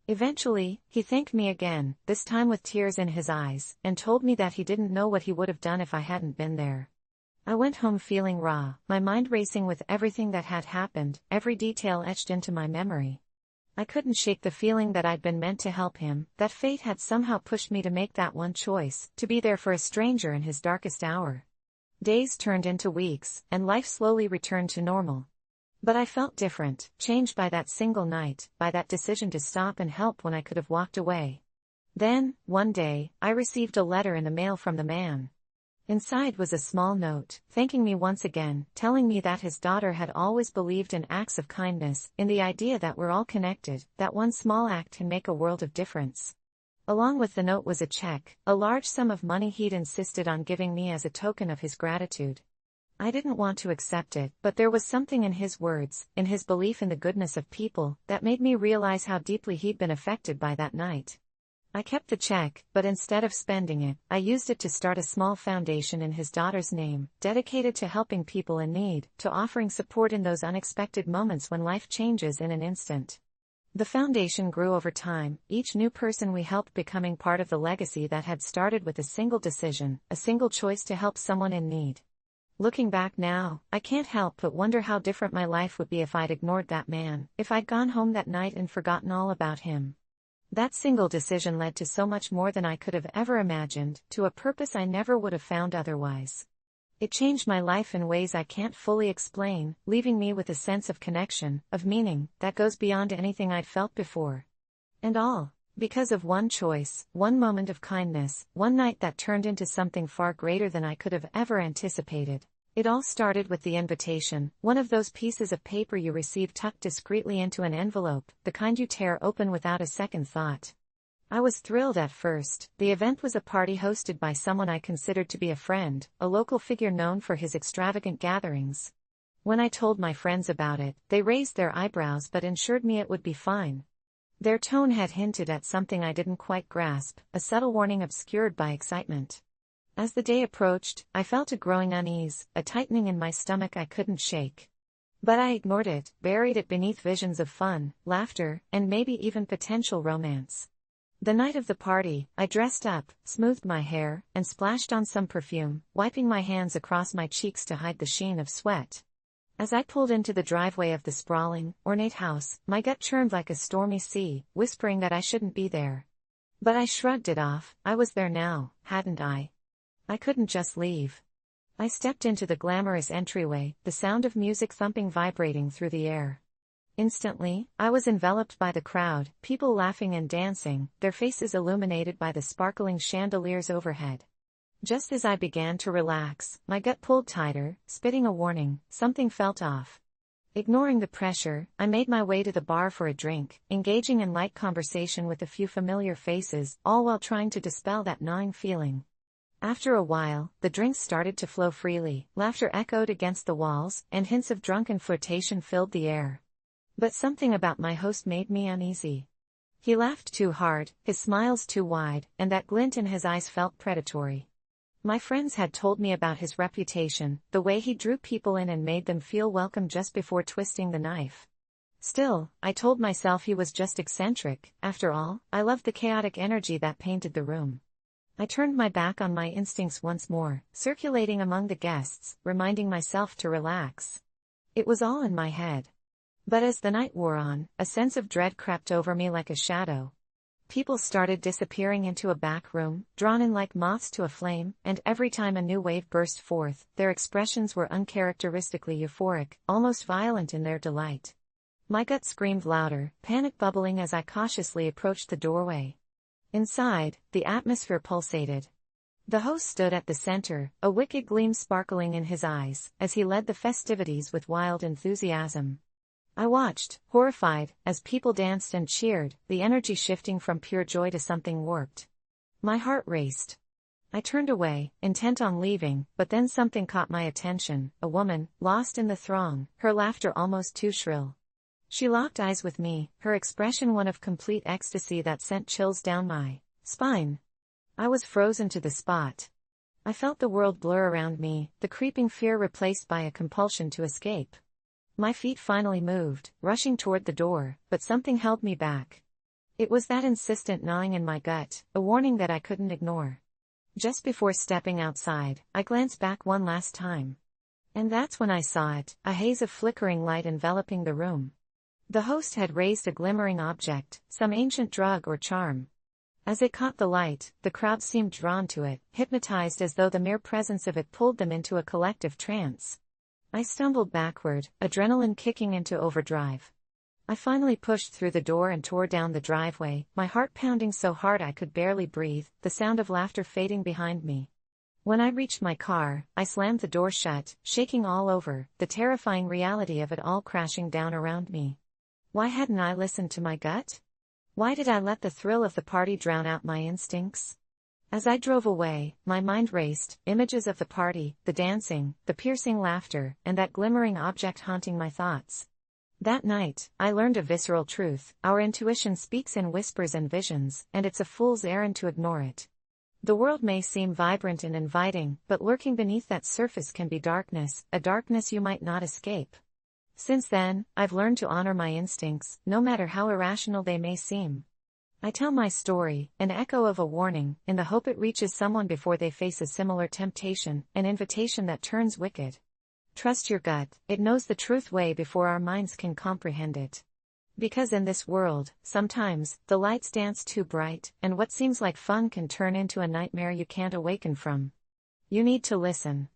Eventually, he thanked me again, this time with tears in his eyes, and told me that he didn't know what he would have done if I hadn't been there. I went home feeling raw, my mind racing with everything that had happened, every detail etched into my memory. I couldn't shake the feeling that I'd been meant to help him, that fate had somehow pushed me to make that one choice, to be there for a stranger in his darkest hour. Days turned into weeks, and life slowly returned to normal. But I felt different, changed by that single night, by that decision to stop and help when I could have walked away. Then, one day, I received a letter in the mail from the man. Inside was a small note, thanking me once again, telling me that his daughter had always believed in acts of kindness, in the idea that we're all connected, that one small act can make a world of difference. Along with the note was a check, a large sum of money he'd insisted on giving me as a token of his gratitude. I didn't want to accept it, but there was something in his words, in his belief in the goodness of people, that made me realize how deeply he'd been affected by that night. I kept the check, but instead of spending it, I used it to start a small foundation in his daughter's name, dedicated to helping people in need, to offering support in those unexpected moments when life changes in an instant. The foundation grew over time, each new person we helped becoming part of the legacy that had started with a single decision, a single choice to help someone in need. Looking back now, I can't help but wonder how different my life would be if I'd ignored that man, if I'd gone home that night and forgotten all about him. That single decision led to so much more than I could have ever imagined, to a purpose I never would have found otherwise. It changed my life in ways I can't fully explain, leaving me with a sense of connection, of meaning, that goes beyond anything I'd felt before. And all because of one choice, one moment of kindness, one night that turned into something far greater than I could have ever anticipated. It all started with the invitation, one of those pieces of paper you receive tucked discreetly into an envelope, the kind you tear open without a second thought. I was thrilled at first. The event was a party hosted by someone I considered to be a friend, a local figure known for his extravagant gatherings. When I told my friends about it, they raised their eyebrows but assured me it would be fine. Their tone had hinted at something I didn't quite grasp, a subtle warning obscured by excitement. As the day approached, I felt a growing unease, a tightening in my stomach I couldn't shake. But I ignored it, buried it beneath visions of fun, laughter, and maybe even potential romance. The night of the party, I dressed up, smoothed my hair, and splashed on some perfume, wiping my hands across my cheeks to hide the sheen of sweat. As I pulled into the driveway of the sprawling, ornate house, my gut churned like a stormy sea, whispering that I shouldn't be there. But I shrugged it off. I was there now, hadn't I? I couldn't just leave. I stepped into the glamorous entryway, the sound of music thumping vibrating through the air. Instantly, I was enveloped by the crowd, people laughing and dancing, their faces illuminated by the sparkling chandeliers overhead. Just as I began to relax, my gut pulled tighter, spitting a warning, something felt off. Ignoring the pressure, I made my way to the bar for a drink, engaging in light conversation with a few familiar faces, all while trying to dispel that gnawing feeling. After a while, the drinks started to flow freely, laughter echoed against the walls, and hints of drunken flirtation filled the air. But something about my host made me uneasy. He laughed too hard, his smiles too wide, and that glint in his eyes felt predatory. My friends had told me about his reputation, the way he drew people in and made them feel welcome just before twisting the knife. Still, I told myself he was just eccentric. After all, I loved the chaotic energy that painted the room. I turned my back on my instincts once more, circulating among the guests, reminding myself to relax. It was all in my head. But as the night wore on, a sense of dread crept over me like a shadow. People started disappearing into a back room, drawn in like moths to a flame, and every time a new wave burst forth, their expressions were uncharacteristically euphoric, almost violent in their delight. My gut screamed louder, panic bubbling as I cautiously approached the doorway. Inside, the atmosphere pulsated. The host stood at the center, a wicked gleam sparkling in his eyes, as he led the festivities with wild enthusiasm. I watched, horrified, as people danced and cheered, the energy shifting from pure joy to something warped. My heart raced. I turned away, intent on leaving, but then something caught my attention, a woman, lost in the throng, her laughter almost too shrill. She locked eyes with me, her expression one of complete ecstasy that sent chills down my spine. I was frozen to the spot. I felt the world blur around me, the creeping fear replaced by a compulsion to escape. My feet finally moved, rushing toward the door, but something held me back. It was that insistent gnawing in my gut, a warning that I couldn't ignore. Just before stepping outside, I glanced back one last time. And that's when I saw it, a haze of flickering light enveloping the room. The host had raised a glimmering object, some ancient drug or charm. As it caught the light, the crowd seemed drawn to it, hypnotized as though the mere presence of it pulled them into a collective trance. I stumbled backward, adrenaline kicking into overdrive. I finally pushed through the door and tore down the driveway, my heart pounding so hard I could barely breathe, the sound of laughter fading behind me. When I reached my car, I slammed the door shut, shaking all over, the terrifying reality of it all crashing down around me. Why hadn't I listened to my gut? Why did I let the thrill of the party drown out my instincts? As I drove away, my mind raced, images of the party, the dancing, the piercing laughter, and that glimmering object haunting my thoughts. That night, I learned a visceral truth: our intuition speaks in whispers and visions, and it's a fool's errand to ignore it. The world may seem vibrant and inviting, but lurking beneath that surface can be darkness, a darkness you might not escape. Since then, I've learned to honor my instincts, no matter how irrational they may seem. I tell my story, an echo of a warning, in the hope it reaches someone before they face a similar temptation, an invitation that turns wicked. Trust your gut, it knows the truth way before our minds can comprehend it. Because in this world, sometimes, the lights dance too bright, and what seems like fun can turn into a nightmare you can't awaken from. You need to listen.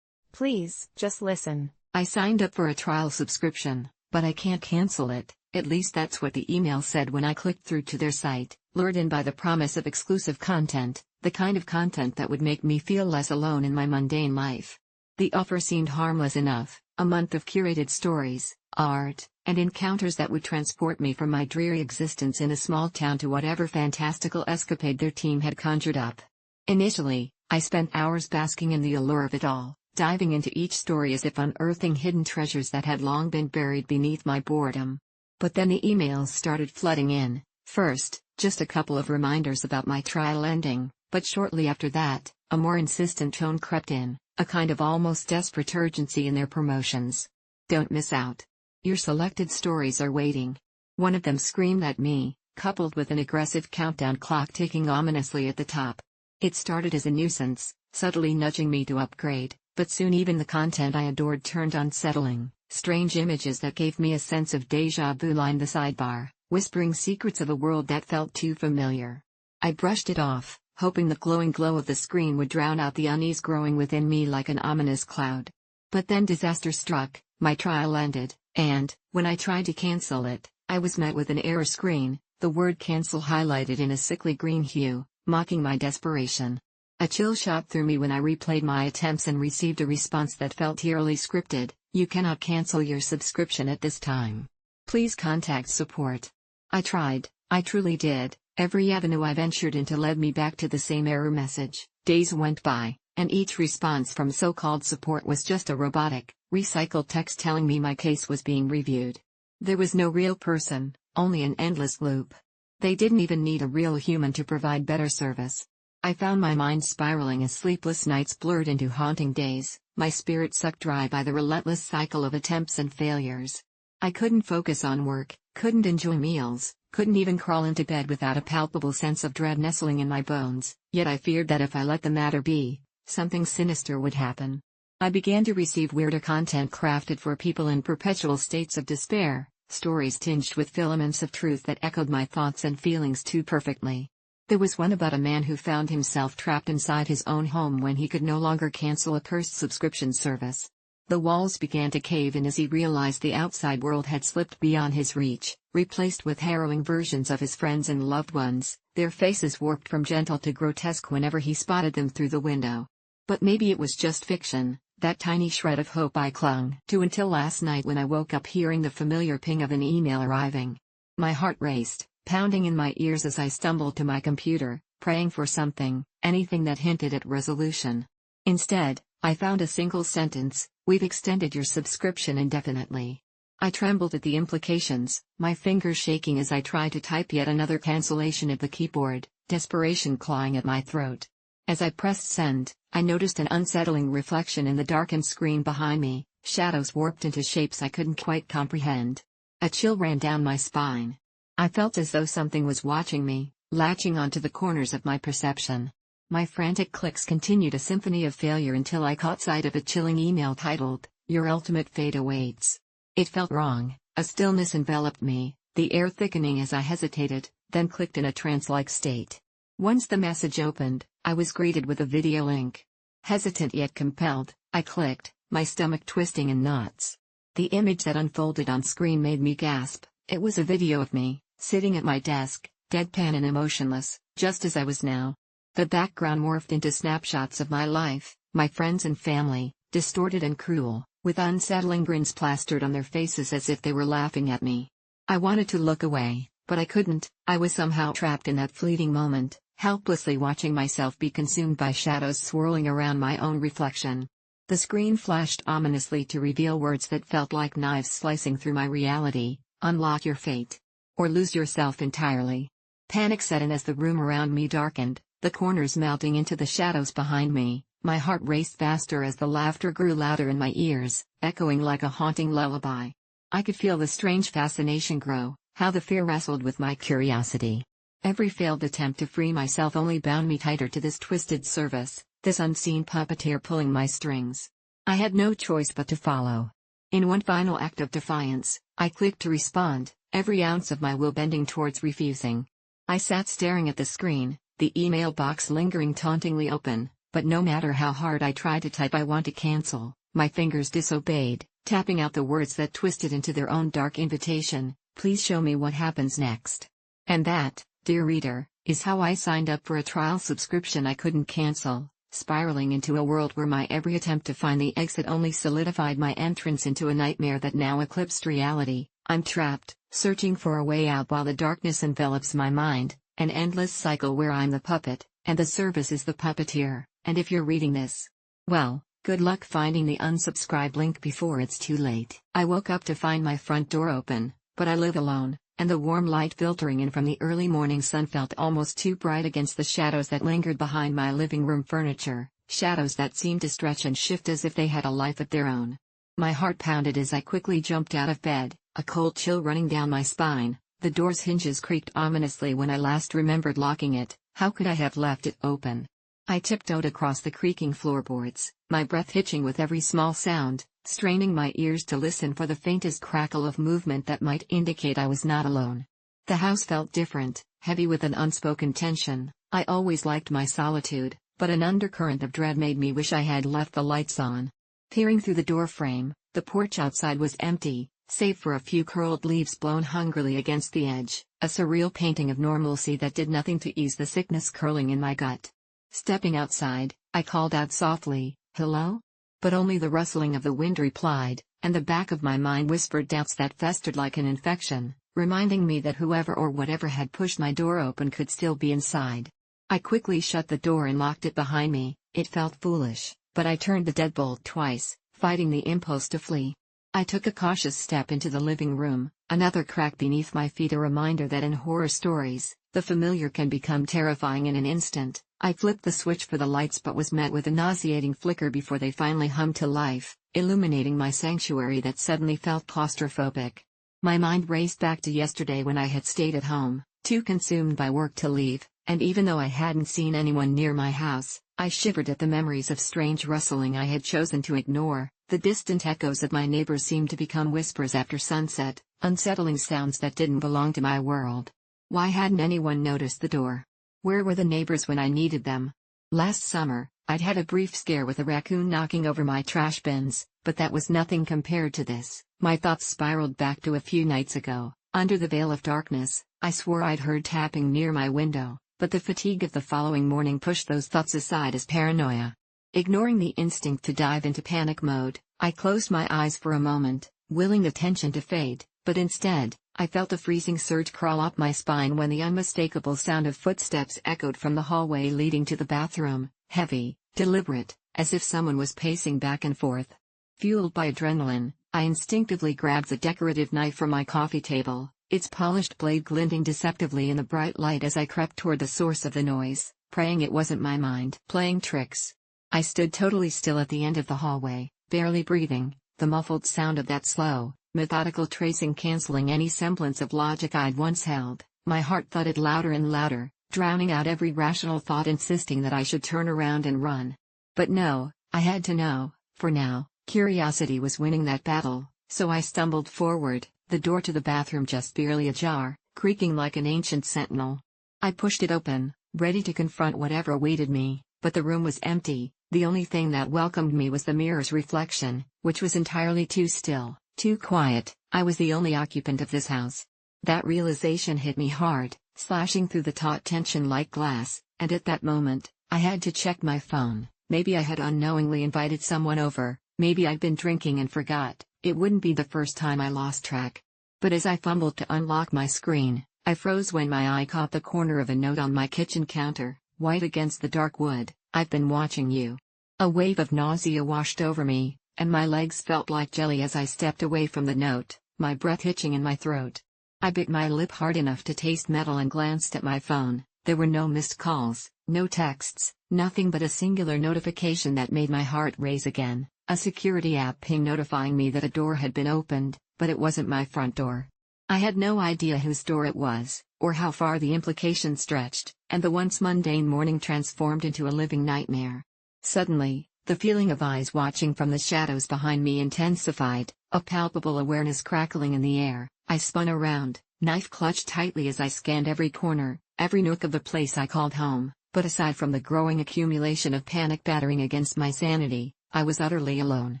Please, just listen. I signed up for a trial subscription, but I can't cancel it. At least that's what the email said when I clicked through to their site, lured in by the promise of exclusive content, the kind of content that would make me feel less alone in my mundane life. The offer seemed harmless enough: a month of curated stories, art, and encounters that would transport me from my dreary existence in a small town to whatever fantastical escapade their team had conjured up. Initially, I spent hours basking in the allure of it all, diving into each story as if unearthing hidden treasures that had long been buried beneath my boredom. But then the emails started flooding in. First, just a couple of reminders about my trial ending, but shortly after that, a more insistent tone crept in, a kind of almost desperate urgency in their promotions. Don't miss out. Your selected stories are waiting. One of them screamed at me, coupled with an aggressive countdown clock ticking ominously at the top. It started as a nuisance, subtly nudging me to upgrade, but soon even the content I adored turned unsettling. Strange images that gave me a sense of déjà vu lined the sidebar, whispering secrets of a world that felt too familiar. I brushed it off, hoping the glowing glow of the screen would drown out the unease growing within me like an ominous cloud. But then disaster struck, my trial ended, and, when I tried to cancel it, I was met with an error screen, the word cancel highlighted in a sickly green hue, mocking my desperation. A chill shot through me when I replayed my attempts and received a response that felt eerily scripted: "You cannot cancel your subscription at this time. Please contact support." I tried, I truly did. Every avenue I ventured into led me back to the same error message. Days went by, and each response from so-called support was just a robotic, recycled text telling me my case was being reviewed. There was no real person, only an endless loop. They didn't even need a real human to provide better service. I found my mind spiraling as sleepless nights blurred into haunting days, my spirit sucked dry by the relentless cycle of attempts and failures. I couldn't focus on work, couldn't enjoy meals, couldn't even crawl into bed without a palpable sense of dread nestling in my bones, yet I feared that if I let the matter be, something sinister would happen. I began to receive weirder content crafted for people in perpetual states of despair, stories tinged with filaments of truth that echoed my thoughts and feelings too perfectly. There was one about a man who found himself trapped inside his own home when he could no longer cancel a cursed subscription service. The walls began to cave in as he realized the outside world had slipped beyond his reach, replaced with harrowing versions of his friends and loved ones, their faces warped from gentle to grotesque whenever he spotted them through the window. But maybe it was just fiction, that tiny shred of hope I clung to until last night when I woke up hearing the familiar ping of an email arriving. My heart raced, pounding in my ears as I stumbled to my computer, praying for something, anything that hinted at resolution. Instead, I found a single sentence: "We've extended your subscription indefinitely." I trembled at the implications, my fingers shaking as I tried to type yet another cancellation at the keyboard, desperation clawing at my throat. As I pressed send, I noticed an unsettling reflection in the darkened screen behind me, shadows warped into shapes I couldn't quite comprehend. A chill ran down my spine. I felt as though something was watching me, latching onto the corners of my perception. My frantic clicks continued a symphony of failure until I caught sight of a chilling email titled, "Your ultimate fate awaits." It felt wrong, a stillness enveloped me, the air thickening as I hesitated, then clicked in a trance-like state. Once the message opened, I was greeted with a video link. Hesitant yet compelled, I clicked, my stomach twisting in knots. The image that unfolded on screen made me gasp. It was a video of me, sitting at my desk, deadpan and emotionless, just as I was now. The background morphed into snapshots of my life, my friends and family, distorted and cruel, with unsettling grins plastered on their faces as if they were laughing at me. I wanted to look away, But I couldn't. I was somehow trapped in that fleeting moment, helplessly watching myself be consumed by shadows swirling around my own reflection. The screen flashed ominously to reveal words that felt like knives slicing through my reality: unlock your fate, or lose yourself entirely. Panic set in as the room around me darkened, the corners melting into the shadows behind me. My heart raced faster as the laughter grew louder in my ears, echoing like a haunting lullaby. I could feel the strange fascination grow, how the fear wrestled with my curiosity. Every failed attempt to free myself only bound me tighter to this twisted service, this unseen puppeteer pulling my strings. I had no choice but to follow. In one final act of defiance, I clicked to respond, every ounce of my will bending towards refusing. I sat staring at the screen, the email box lingering tauntingly open, but no matter how hard I tried to type "I want to cancel," my fingers disobeyed, tapping out the words that twisted into their own dark invitation: please show me what happens next. And that, dear reader, is how I signed up for a trial subscription I couldn't cancel, spiraling into a world where my every attempt to find the exit only solidified my entrance into a nightmare that now eclipsed reality. I'm trapped, searching for a way out while the darkness envelops my mind, an endless cycle where I'm the puppet, and the service is the puppeteer. And if you're reading this, well, good luck finding the unsubscribe link before it's too late. I woke up to find my front door open, but I live alone, and the warm light filtering in from the early morning sun felt almost too bright against the shadows that lingered behind my living room furniture, shadows that seemed to stretch and shift as if they had a life of their own. My heart pounded as I quickly jumped out of bed, a cold chill running down my spine. The door's hinges creaked ominously when I last remembered locking it. How could I have left it open? I tiptoed across the creaking floorboards, my breath hitching with every small sound, straining my ears to listen for the faintest crackle of movement that might indicate I was not alone. The house felt different, heavy with an unspoken tension. I always liked my solitude, but an undercurrent of dread made me wish I had left the lights on. Peering through the doorframe, the porch outside was empty, save for a few curled leaves blown hungrily against the edge, a surreal painting of normalcy that did nothing to ease the sickness curling in my gut. Stepping outside, I called out softly, "Hello?" But only the rustling of the wind replied, and the back of my mind whispered doubts that festered like an infection, reminding me that whoever or whatever had pushed my door open could still be inside. I quickly shut the door and locked it behind me. It felt foolish, but I turned the deadbolt twice, fighting the impulse to flee. I took a cautious step into the living room, another crack beneath my feet, a reminder that in horror stories, the familiar can become terrifying in an instant. I flipped the switch for the lights but was met with a nauseating flicker before they finally hummed to life, illuminating my sanctuary that suddenly felt claustrophobic. My mind raced back to yesterday when I had stayed at home, too consumed by work to leave, and even though I hadn't seen anyone near my house, I shivered at the memories of strange rustling I had chosen to ignore. The distant echoes of my neighbors seemed to become whispers after sunset, unsettling sounds that didn't belong to my world. Why hadn't anyone noticed the door? Where were the neighbors when I needed them? Last summer, I'd had a brief scare with a raccoon knocking over my trash bins, but that was nothing compared to this. My thoughts spiraled back to a few nights ago. Under the veil of darkness, I swore I'd heard tapping near my window, but the fatigue of the following morning pushed those thoughts aside as paranoia. Ignoring the instinct to dive into panic mode, I closed my eyes for a moment, willing the tension to fade, but instead, I felt a freezing surge crawl up my spine when the unmistakable sound of footsteps echoed from the hallway leading to the bathroom, heavy, deliberate, as if someone was pacing back and forth. Fueled by adrenaline, I instinctively grabbed the decorative knife from my coffee table, its polished blade glinting deceptively in the bright light as I crept toward the source of the noise, praying it wasn't my mind playing tricks. I stood totally still at the end of the hallway, barely breathing, the muffled sound of that slow, methodical tracing canceling any semblance of logic I'd once held. My heart thudded louder and louder, drowning out every rational thought insisting that I should turn around and run. But no, I had to know, for now, curiosity was winning that battle, so I stumbled forward, the door to the bathroom just barely ajar, creaking like an ancient sentinel. I pushed it open, ready to confront whatever awaited me, but the room was empty. The only thing that welcomed me was the mirror's reflection, which was entirely too still, too quiet. I was the only occupant of this house. That realization hit me hard, slashing through the taut tension like glass, and at that moment, I had to check my phone. Maybe I had unknowingly invited someone over, maybe I'd been drinking and forgot. It wouldn't be the first time I lost track. But as I fumbled to unlock my screen, I froze when my eye caught the corner of a note on my kitchen counter, white against the dark wood. "I've been watching you." A wave of nausea washed over me, and my legs felt like jelly as I stepped away from the note, my breath hitching in my throat. I bit my lip hard enough to taste metal and glanced at my phone. There were no missed calls, no texts, nothing but a singular notification that made my heart race again, a security app ping notifying me that a door had been opened, but it wasn't my front door. I had no idea whose door it was, or how far the implication stretched, and the once mundane morning transformed into a living nightmare. Suddenly, the feeling of eyes watching from the shadows behind me intensified, a palpable awareness crackling in the air. I spun around, knife clutched tightly as I scanned every corner, every nook of the place I called home, but aside from the growing accumulation of panic battering against my sanity, I was utterly alone.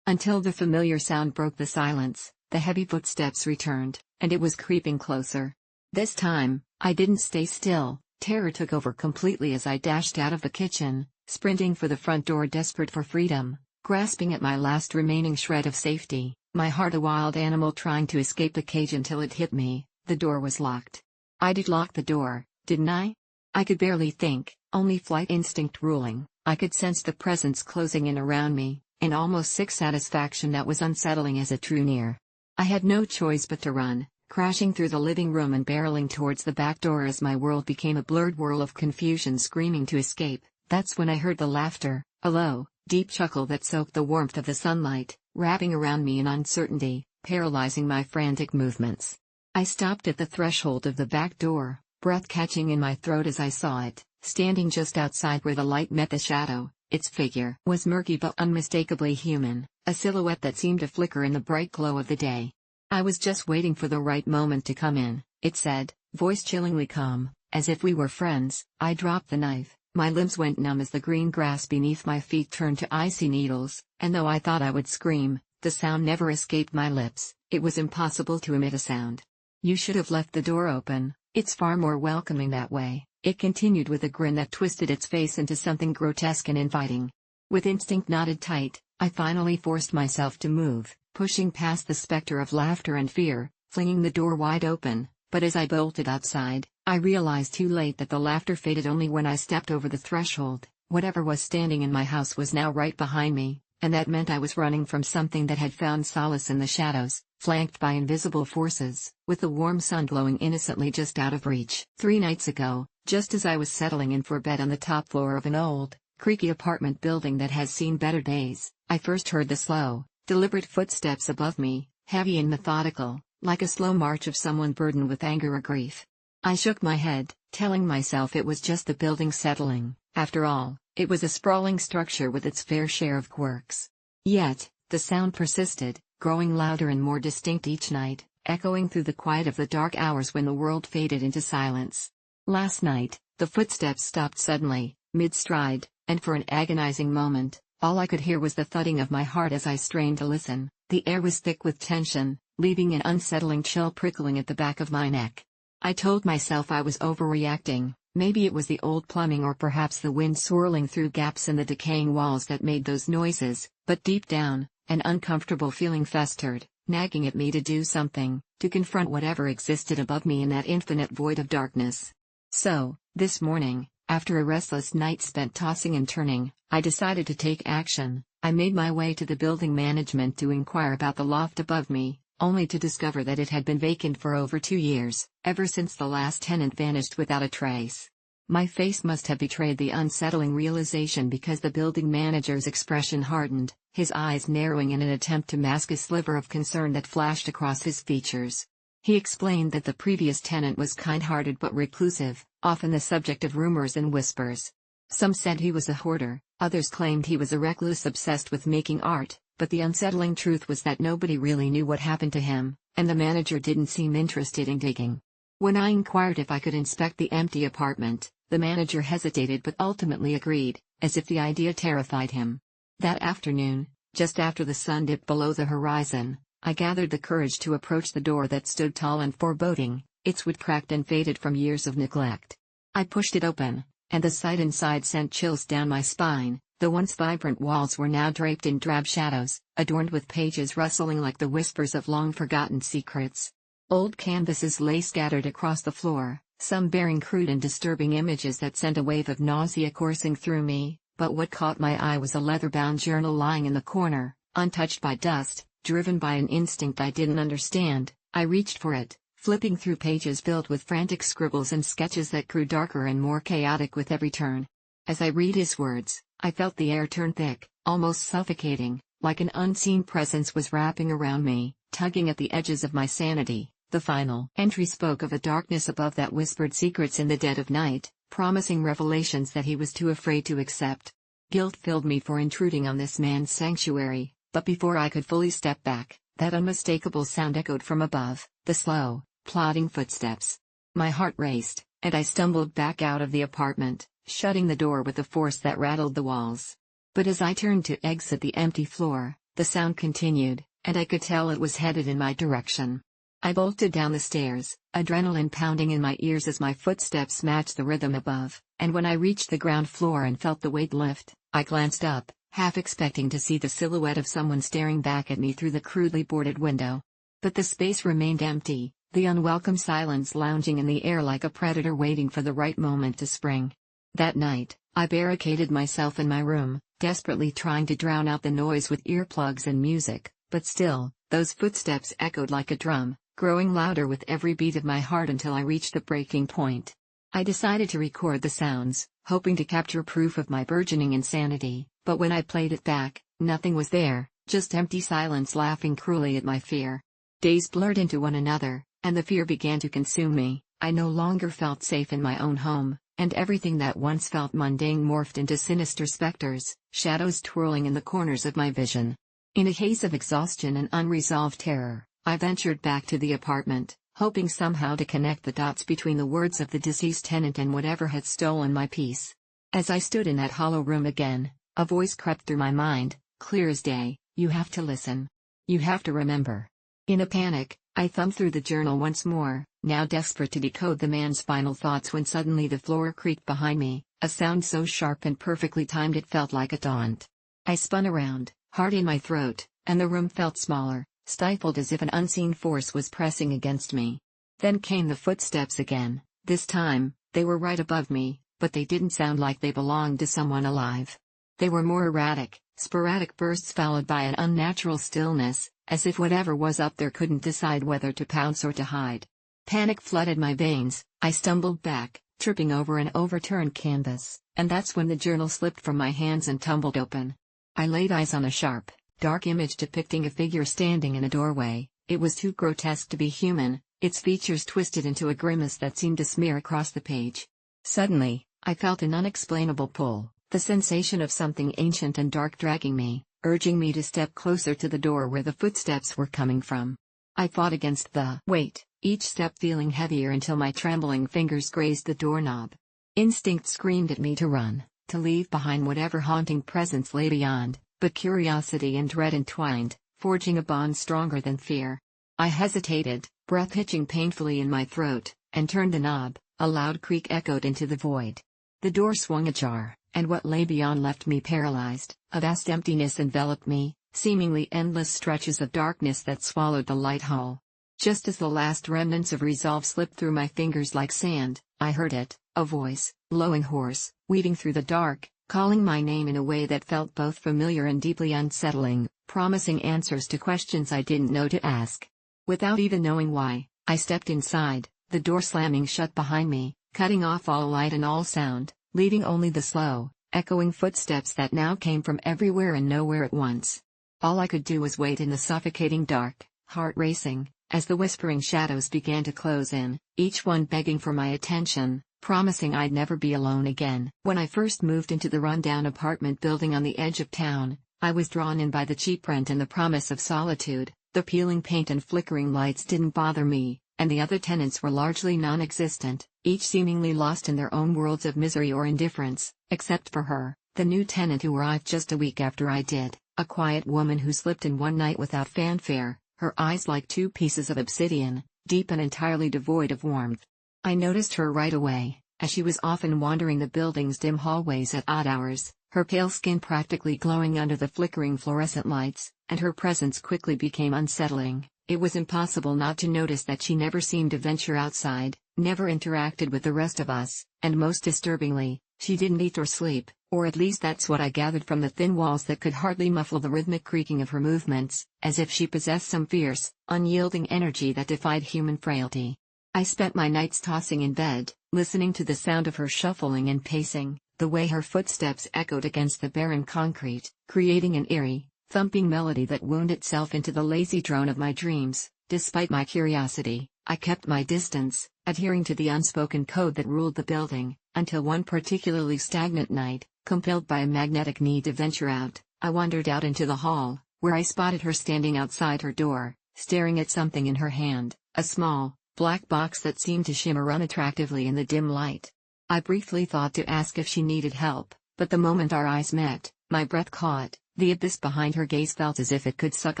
Until the familiar sound broke the silence, the heavy footsteps returned, and it was creeping closer. This time, I didn't stay still. Terror took over completely as I dashed out of the kitchen, sprinting for the front door, desperate for freedom, grasping at my last remaining shred of safety, my heart a wild animal trying to escape the cage until it hit me. The door was locked. I did lock the door, didn't I? I could barely think, only flight instinct ruling. I could sense the presence closing in around me, an almost sick satisfaction that was unsettling as it drew near. I had no choice but to run, crashing through the living room and barreling towards the back door as my world became a blurred whirl of confusion, screaming to escape. That's when I heard the laughter, a low, deep chuckle that soaked the warmth of the sunlight, wrapping around me in uncertainty, paralyzing my frantic movements. I stopped at the threshold of the back door, breath catching in my throat as I saw it, standing just outside where the light met the shadow. Its figure was murky but unmistakably human, a silhouette that seemed to flicker in the bright glow of the day. "I was just waiting for the right moment to come in," it said, voice chillingly calm, as if we were friends. I dropped the knife. My limbs went numb as the green grass beneath my feet turned to icy needles, and though I thought I would scream, the sound never escaped my lips. It was impossible to emit a sound. "You should have left the door open. It's far more welcoming that way," it continued with a grin that twisted its face into something grotesque and inviting. With instinct knotted tight, I finally forced myself to move, pushing past the specter of laughter and fear, flinging the door wide open. But as I bolted outside, I realized too late that the laughter faded only when I stepped over the threshold. Whatever was standing in my house was now right behind me, and that meant I was running from something that had found solace in the shadows, flanked by invisible forces, with the warm sun glowing innocently just out of reach. 3 nights ago, just as I was settling in for bed on the top floor of an old, creaky apartment building that has seen better days, I first heard the slow, deliberate footsteps above me, heavy and methodical, like a slow march of someone burdened with anger or grief. I shook my head, telling myself it was just the building settling. After all, it was a sprawling structure with its fair share of quirks. Yet, the sound persisted, growing louder and more distinct each night, echoing through the quiet of the dark hours when the world faded into silence. Last night, the footsteps stopped suddenly, mid-stride, and for an agonizing moment, all I could hear was the thudding of my heart as I strained to listen. The air was thick with tension, leaving an unsettling chill prickling at the back of my neck. I told myself I was overreacting. Maybe it was the old plumbing or perhaps the wind swirling through gaps in the decaying walls that made those noises, but deep down, an uncomfortable feeling festered, nagging at me to do something, to confront whatever existed above me in that infinite void of darkness. So, this morning, after a restless night spent tossing and turning, I decided to take action. I made my way to the building management to inquire about the loft above me, only to discover that it had been vacant for over 2 years, ever since the last tenant vanished without a trace. My face must have betrayed the unsettling realization because the building manager's expression hardened, his eyes narrowing in an attempt to mask a sliver of concern that flashed across his features. He explained that the previous tenant was kind-hearted but reclusive, often the subject of rumors and whispers. Some said he was a hoarder, others claimed he was a recluse obsessed with making art, but the unsettling truth was that nobody really knew what happened to him, and the manager didn't seem interested in digging. When I inquired if I could inspect the empty apartment, the manager hesitated but ultimately agreed, as if the idea terrified him. That afternoon, just after the sun dipped below the horizon, I gathered the courage to approach the door that stood tall and foreboding, its wood cracked and faded from years of neglect. I pushed it open, and the sight inside sent chills down my spine. The once vibrant walls were now draped in drab shadows, adorned with pages rustling like the whispers of long-forgotten secrets. Old canvases lay scattered across the floor, some bearing crude and disturbing images that sent a wave of nausea coursing through me, but what caught my eye was a leather-bound journal lying in the corner, untouched by dust. Driven by an instinct I didn't understand, I reached for it, flipping through pages filled with frantic scribbles and sketches that grew darker and more chaotic with every turn. As I read his words, I felt the air turn thick, almost suffocating, like an unseen presence was wrapping around me, tugging at the edges of my sanity. The final entry spoke of a darkness above that whispered secrets in the dead of night, promising revelations that he was too afraid to accept. Guilt filled me for intruding on this man's sanctuary, but before I could fully step back, that unmistakable sound echoed from above, the slow, plodding footsteps. My heart raced, and I stumbled back out of the apartment, shutting the door with a force that rattled the walls. But as I turned to exit the empty floor, the sound continued, and I could tell it was headed in my direction. I bolted down the stairs, adrenaline pounding in my ears as my footsteps matched the rhythm above, and when I reached the ground floor and felt the weight lift, I glanced up, half expecting to see the silhouette of someone staring back at me through the crudely boarded window. But the space remained empty, the unwelcome silence lounging in the air like a predator waiting for the right moment to spring. That night, I barricaded myself in my room, desperately trying to drown out the noise with earplugs and music, but still, those footsteps echoed like a drum, growing louder with every beat of my heart until I reached the breaking point. I decided to record the sounds, hoping to capture proof of my burgeoning insanity, but when I played it back, nothing was there, just empty silence laughing cruelly at my fear. Days blurred into one another, and the fear began to consume me. I no longer felt safe in my own home, and everything that once felt mundane morphed into sinister specters, shadows twirling in the corners of my vision. In a haze of exhaustion and unresolved terror, I ventured back to the apartment, hoping somehow to connect the dots between the words of the deceased tenant and whatever had stolen my peace. As I stood in that hollow room again, a voice crept through my mind, clear as day: "You have to listen. You have to remember." In a panic, I thumbed through the journal once more, now desperate to decode the man's final thoughts when suddenly the floor creaked behind me, a sound so sharp and perfectly timed it felt like a taunt. I spun around, heart in my throat, and the room felt smaller, stifled as if an unseen force was pressing against me. Then came the footsteps again. This time, they were right above me, but they didn't sound like they belonged to someone alive. They were more erratic, sporadic bursts followed by an unnatural stillness, as if whatever was up there couldn't decide whether to pounce or to hide. Panic flooded my veins. I stumbled back, tripping over an overturned canvas, and that's when the journal slipped from my hands and tumbled open. I laid eyes on a sharp, dark image depicting a figure standing in a doorway. It was too grotesque to be human, its features twisted into a grimace that seemed to smear across the page. Suddenly, I felt an unexplainable pull, the sensation of something ancient and dark dragging me, urging me to step closer to the door where the footsteps were coming from. I fought against the weight, each step feeling heavier until my trembling fingers grazed the doorknob. Instinct screamed at me to run, to leave behind whatever haunting presence lay beyond, but curiosity and dread entwined, forging a bond stronger than fear. I hesitated, breath hitching painfully in my throat, and turned the knob. A loud creak echoed into the void. The door swung ajar, and what lay beyond left me paralyzed. A vast emptiness enveloped me, seemingly endless stretches of darkness that swallowed the light hull. Just as the last remnants of resolve slipped through my fingers like sand, I heard it, a voice, low and hoarse, weaving through the dark, calling my name in a way that felt both familiar and deeply unsettling, promising answers to questions I didn't know to ask. Without even knowing why, I stepped inside, the door slamming shut behind me, cutting off all light and all sound, leaving only the slow, echoing footsteps that now came from everywhere and nowhere at once. All I could do was wait in the suffocating dark, heart racing, as the whispering shadows began to close in, each one begging for my attention, promising I'd never be alone again. When I first moved into the rundown apartment building on the edge of town, I was drawn in by the cheap rent and the promise of solitude. The peeling paint and flickering lights didn't bother me, and the other tenants were largely non-existent, each seemingly lost in their own worlds of misery or indifference, except for her, the new tenant who arrived just a week after I did, a quiet woman who slipped in one night without fanfare, her eyes like two pieces of obsidian, deep and entirely devoid of warmth. I noticed her right away, as she was often wandering the building's dim hallways at odd hours, her pale skin practically glowing under the flickering fluorescent lights, and her presence quickly became unsettling. It was impossible not to notice that she never seemed to venture outside, never interacted with the rest of us, and most disturbingly, she didn't eat or sleep, or at least that's what I gathered from the thin walls that could hardly muffle the rhythmic creaking of her movements, as if she possessed some fierce, unyielding energy that defied human frailty. I spent my nights tossing in bed, listening to the sound of her shuffling and pacing, the way her footsteps echoed against the barren concrete, creating an eerie, thumping melody that wound itself into the lazy drone of my dreams. Despite my curiosity, I kept my distance, adhering to the unspoken code that ruled the building, until one particularly stagnant night, compelled by a magnetic need to venture out, I wandered out into the hall, where I spotted her standing outside her door, staring at something in her hand, a small, black box that seemed to shimmer unattractively in the dim light. I briefly thought to ask if she needed help, but the moment our eyes met, my breath caught. The abyss behind her gaze felt as if it could suck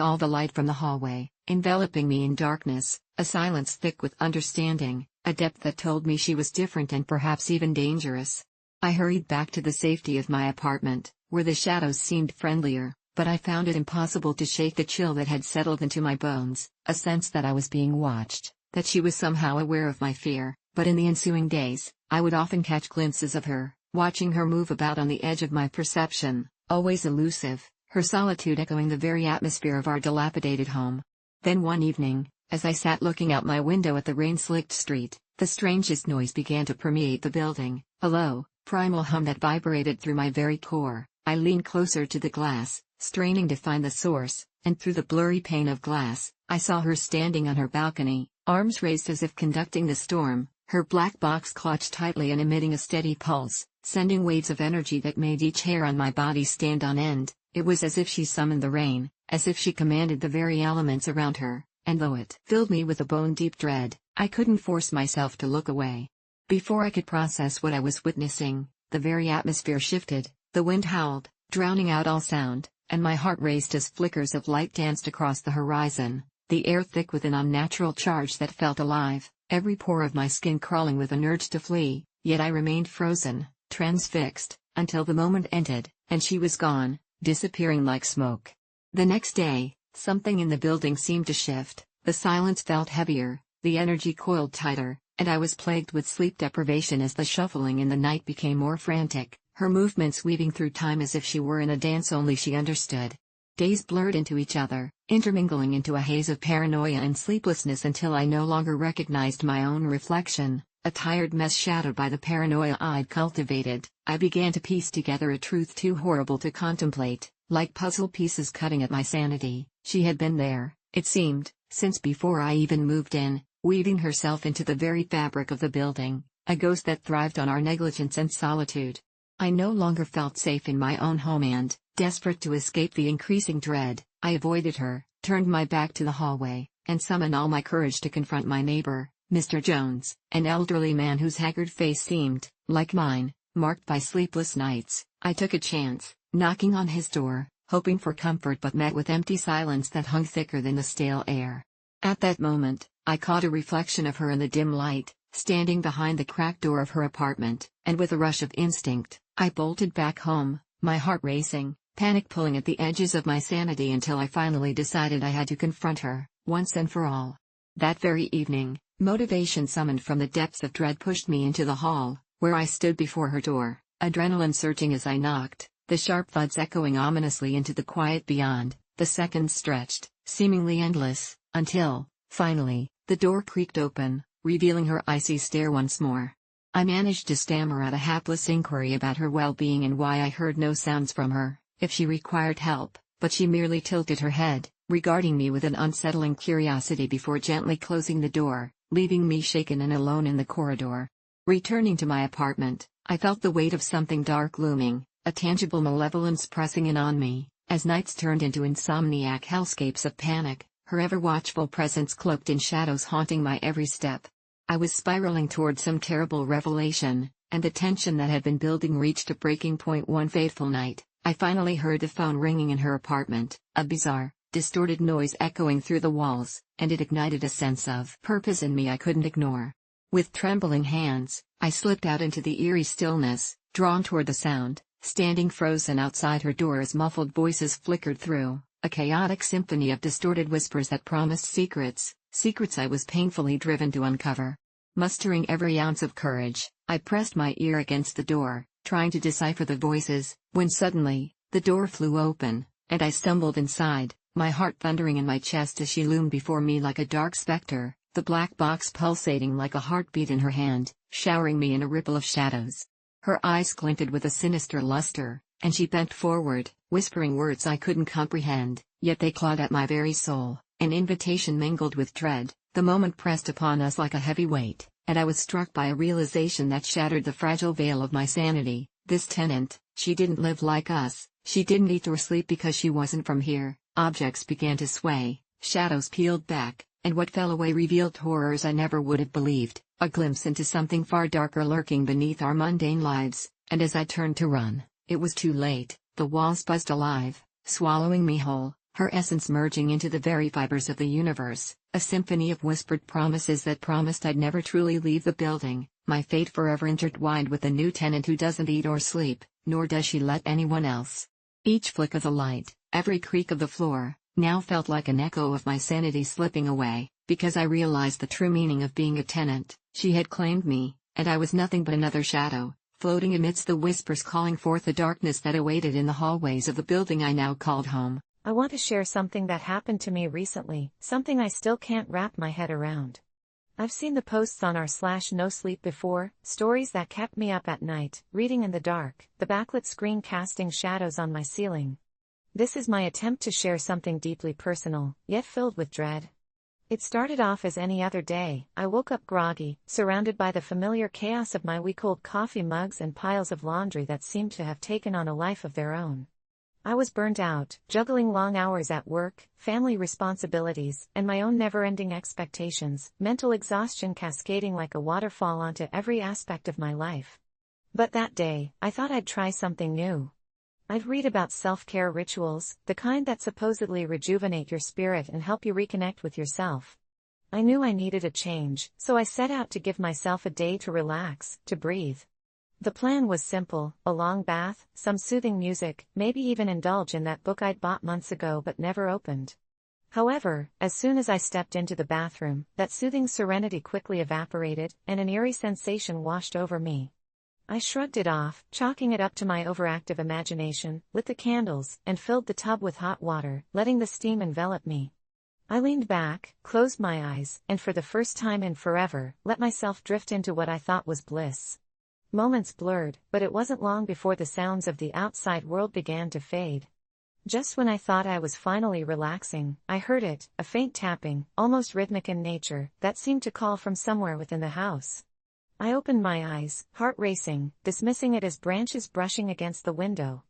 all the light from the hallway, enveloping me in darkness, a silence thick with understanding, a depth that told me she was different and perhaps even dangerous. I hurried back to the safety of my apartment, where the shadows seemed friendlier, but I found it impossible to shake the chill that had settled into my bones, a sense that I was being watched, that she was somehow aware of my fear. But in the ensuing days, I would often catch glimpses of her, watching her move about on the edge of my perception. Always elusive, her solitude echoing the very atmosphere of our dilapidated home. Then one evening, as I sat looking out my window at the rain-slicked street, the strangest noise began to permeate the building, a low, primal hum that vibrated through my very core. I leaned closer to the glass, straining to find the source, and through the blurry pane of glass, I saw her standing on her balcony, arms raised as if conducting the storm, her black box clutched tightly and emitting a steady pulse, sending waves of energy that made each hair on my body stand on end. It was as if she summoned the rain, as if she commanded the very elements around her, and though it filled me with a bone-deep dread, I couldn't force myself to look away. Before I could process what I was witnessing, the very atmosphere shifted, the wind howled, drowning out all sound, and my heart raced as flickers of light danced across the horizon, the air thick with an unnatural charge that felt alive, every pore of my skin crawling with an urge to flee, yet I remained frozen, transfixed, until the moment ended, and she was gone, disappearing like smoke. The next day, something in the building seemed to shift, the silence felt heavier, the energy coiled tighter, and I was plagued with sleep deprivation as the shuffling in the night became more frantic, her movements weaving through time as if she were in a dance only she understood. Days blurred into each other, intermingling into a haze of paranoia and sleeplessness until I no longer recognized my own reflection, a tired mess shadowed by the paranoia I'd cultivated. I began to piece together a truth too horrible to contemplate, like puzzle pieces cutting at my sanity. She had been there, it seemed, since before I even moved in, weaving herself into the very fabric of the building, a ghost that thrived on our negligence and solitude. I no longer felt safe in my own home and, desperate to escape the increasing dread, I avoided her, turned my back to the hallway, and summoned all my courage to confront my neighbor, Mr. Jones, an elderly man whose haggard face seemed, like mine, marked by sleepless nights. I took a chance, knocking on his door, hoping for comfort but met with empty silence that hung thicker than the stale air. At that moment, I caught a reflection of her in the dim light, standing behind the cracked door of her apartment, and with a rush of instinct, I bolted back home, my heart racing, panic pulling at the edges of my sanity until I finally decided I had to confront her, once and for all. That very evening, motivation summoned from the depths of dread pushed me into the hall, where I stood before her door, adrenaline surging as I knocked, the sharp thuds echoing ominously into the quiet beyond. The seconds stretched, seemingly endless, until, finally, the door creaked open, revealing her icy stare once more. I managed to stammer out a hapless inquiry about her well-being and why I heard no sounds from her, if she required help, but she merely tilted her head, regarding me with an unsettling curiosity before gently closing the door, leaving me shaken and alone in the corridor. Returning to my apartment, I felt the weight of something dark looming, a tangible malevolence pressing in on me, as nights turned into insomniac hellscapes of panic, her ever-watchful presence cloaked in shadows haunting my every step. I was spiraling toward some terrible revelation, and the tension that had been building reached a breaking point one fateful night. I finally heard the phone ringing in her apartment, a bizarre, distorted noise echoing through the walls, and it ignited a sense of purpose in me I couldn't ignore. With trembling hands, I slipped out into the eerie stillness, drawn toward the sound, standing frozen outside her door as muffled voices flickered through. A chaotic symphony of distorted whispers that promised secrets, secrets I was painfully driven to uncover. Mustering every ounce of courage, I pressed my ear against the door, trying to decipher the voices, when suddenly, the door flew open, and I stumbled inside, my heart thundering in my chest as she loomed before me like a dark specter, the black box pulsating like a heartbeat in her hand, showering me in a ripple of shadows. Her eyes glinted with a sinister luster, and she bent forward, whispering words I couldn't comprehend, yet they clawed at my very soul, an invitation mingled with dread. The moment pressed upon us like a heavy weight, and I was struck by a realization that shattered the fragile veil of my sanity. This tenant, she didn't live like us, she didn't eat or sleep because she wasn't from here. Objects began to sway, shadows peeled back, and what fell away revealed horrors I never would have believed, a glimpse into something far darker lurking beneath our mundane lives, and as I turned to run, it was too late. The walls buzzed alive, swallowing me whole, her essence merging into the very fibers of the universe, a symphony of whispered promises that promised I'd never truly leave the building, my fate forever intertwined with a new tenant who doesn't eat or sleep, nor does she let anyone else. Each flick of the light, every creak of the floor, now felt like an echo of my sanity slipping away, because I realized the true meaning of being a tenant. She had claimed me, and I was nothing but another shadow, floating amidst the whispers calling forth the darkness that awaited in the hallways of the building I now called home. I want to share something that happened to me recently, something I still can't wrap my head around. I've seen the posts on r/no sleep before, stories that kept me up at night, reading in the dark, the backlit screen casting shadows on my ceiling. This is my attempt to share something deeply personal, yet filled with dread. It started off as any other day. I woke up groggy, surrounded by the familiar chaos of my week-old coffee mugs and piles of laundry that seemed to have taken on a life of their own. I was burnt out, juggling long hours at work, family responsibilities, and my own never-ending expectations, mental exhaustion cascading like a waterfall onto every aspect of my life. But that day, I thought I'd try something new. I'd read about self-care rituals, the kind that supposedly rejuvenate your spirit and help you reconnect with yourself. I knew I needed a change, so I set out to give myself a day to relax, to breathe. The plan was simple: a long bath, some soothing music, maybe even indulge in that book I'd bought months ago but never opened. However, as soon as I stepped into the bathroom, that soothing serenity quickly evaporated, and an eerie sensation washed over me. I shrugged it off, chalking it up to my overactive imagination, lit the candles, and filled the tub with hot water, letting the steam envelop me. I leaned back, closed my eyes, and for the first time in forever, let myself drift into what I thought was bliss. Moments blurred, but it wasn't long before the sounds of the outside world began to fade. Just when I thought I was finally relaxing, I heard it, a faint tapping, almost rhythmic in nature, that seemed to call from somewhere within the house. I opened my eyes, heart racing, dismissing it as branches brushing against the window.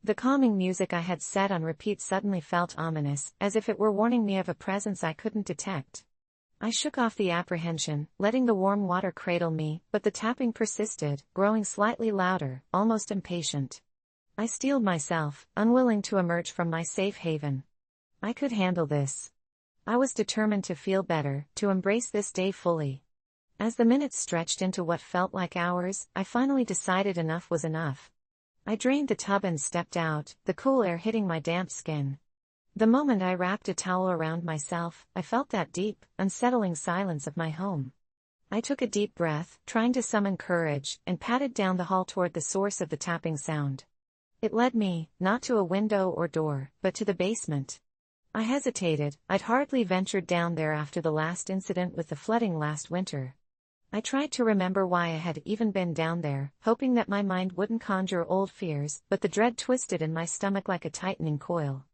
The calming music I had set on repeat suddenly felt ominous, as if it were warning me of a presence I couldn't detect. I shook off the apprehension, letting the warm water cradle me, but the tapping persisted, growing slightly louder, almost impatient. I steeled myself, unwilling to emerge from my safe haven. I could handle this. I was determined to feel better, to embrace this day fully. As the minutes stretched into what felt like hours, I finally decided enough was enough. I drained the tub and stepped out, the cool air hitting my damp skin. The moment I wrapped a towel around myself, I felt that deep, unsettling silence of my home. I took a deep breath, trying to summon courage, and padded down the hall toward the source of the tapping sound. It led me, not to a window or door, but to the basement. I hesitated. I'd hardly ventured down there after the last incident with the flooding last winter. I tried to remember why I had even been down there, hoping that my mind wouldn't conjure old fears, but the dread twisted in my stomach like a tightening coil.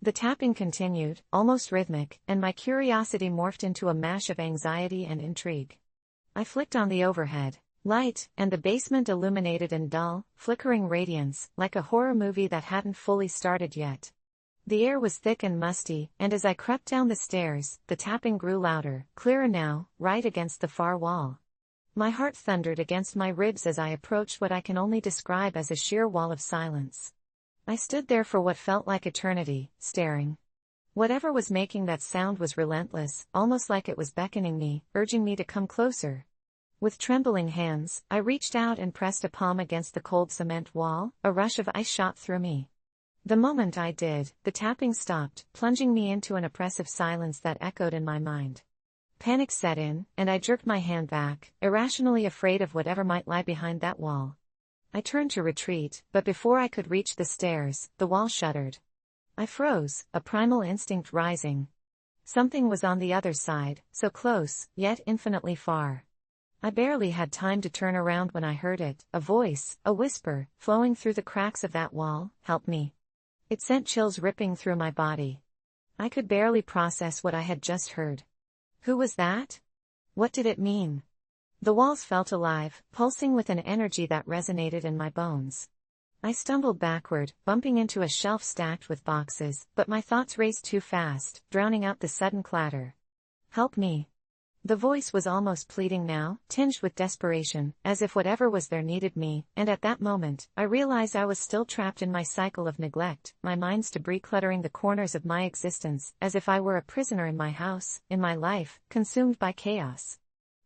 The tapping continued, almost rhythmic, and my curiosity morphed into a mash of anxiety and intrigue. I flicked on the overhead light, and the basement illuminated in dull, flickering radiance, like a horror movie that hadn't fully started yet. The air was thick and musty, and as I crept down the stairs, the tapping grew louder, clearer now, right against the far wall. My heart thundered against my ribs as I approached what I can only describe as a sheer wall of silence. I stood there for what felt like eternity, staring. Whatever was making that sound was relentless, almost like it was beckoning me, urging me to come closer. With trembling hands, I reached out and pressed a palm against the cold cement wall. A rush of ice shot through me. The moment I did, the tapping stopped, plunging me into an oppressive silence that echoed in my mind. Panic set in, and I jerked my hand back, irrationally afraid of whatever might lie behind that wall. I turned to retreat, but before I could reach the stairs, the wall shuddered. I froze, a primal instinct rising. Something was on the other side, so close, yet infinitely far. I barely had time to turn around when I heard it, a voice, a whisper, flowing through the cracks of that wall, "Help me." It sent chills ripping through my body. I could barely process what I had just heard. Who was that? What did it mean? The walls felt alive, pulsing with an energy that resonated in my bones. I stumbled backward, bumping into a shelf stacked with boxes, but my thoughts raced too fast, drowning out the sudden clatter. "Help me." The voice was almost pleading now, tinged with desperation, as if whatever was there needed me, and at that moment, I realized I was still trapped in my cycle of neglect, my mind's debris cluttering the corners of my existence, as if I were a prisoner in my house, in my life, consumed by chaos.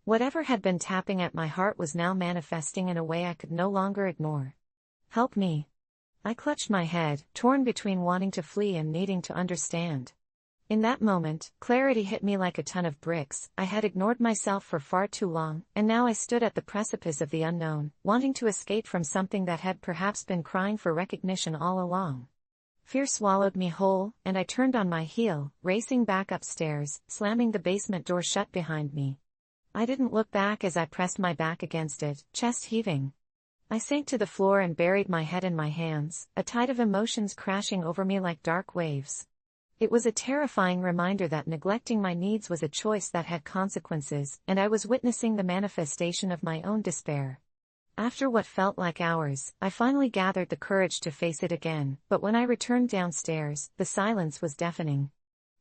Whatever had been tapping at my heart was now manifesting in a way I could no longer ignore. "Help me." I clutched my head, torn between wanting to flee and needing to understand. In that moment, clarity hit me like a ton of bricks. I had ignored myself for far too long, and now I stood at the precipice of the unknown, wanting to escape from something that had perhaps been crying for recognition all along. Fear swallowed me whole, and I turned on my heel, racing back upstairs, slamming the basement door shut behind me. I didn't look back as I pressed my back against it, chest heaving. I sank to the floor and buried my head in my hands, a tide of emotions crashing over me like dark waves. It was a terrifying reminder that neglecting my needs was a choice that had consequences, and I was witnessing the manifestation of my own despair. After what felt like hours, I finally gathered the courage to face it again, but when I returned downstairs, the silence was deafening.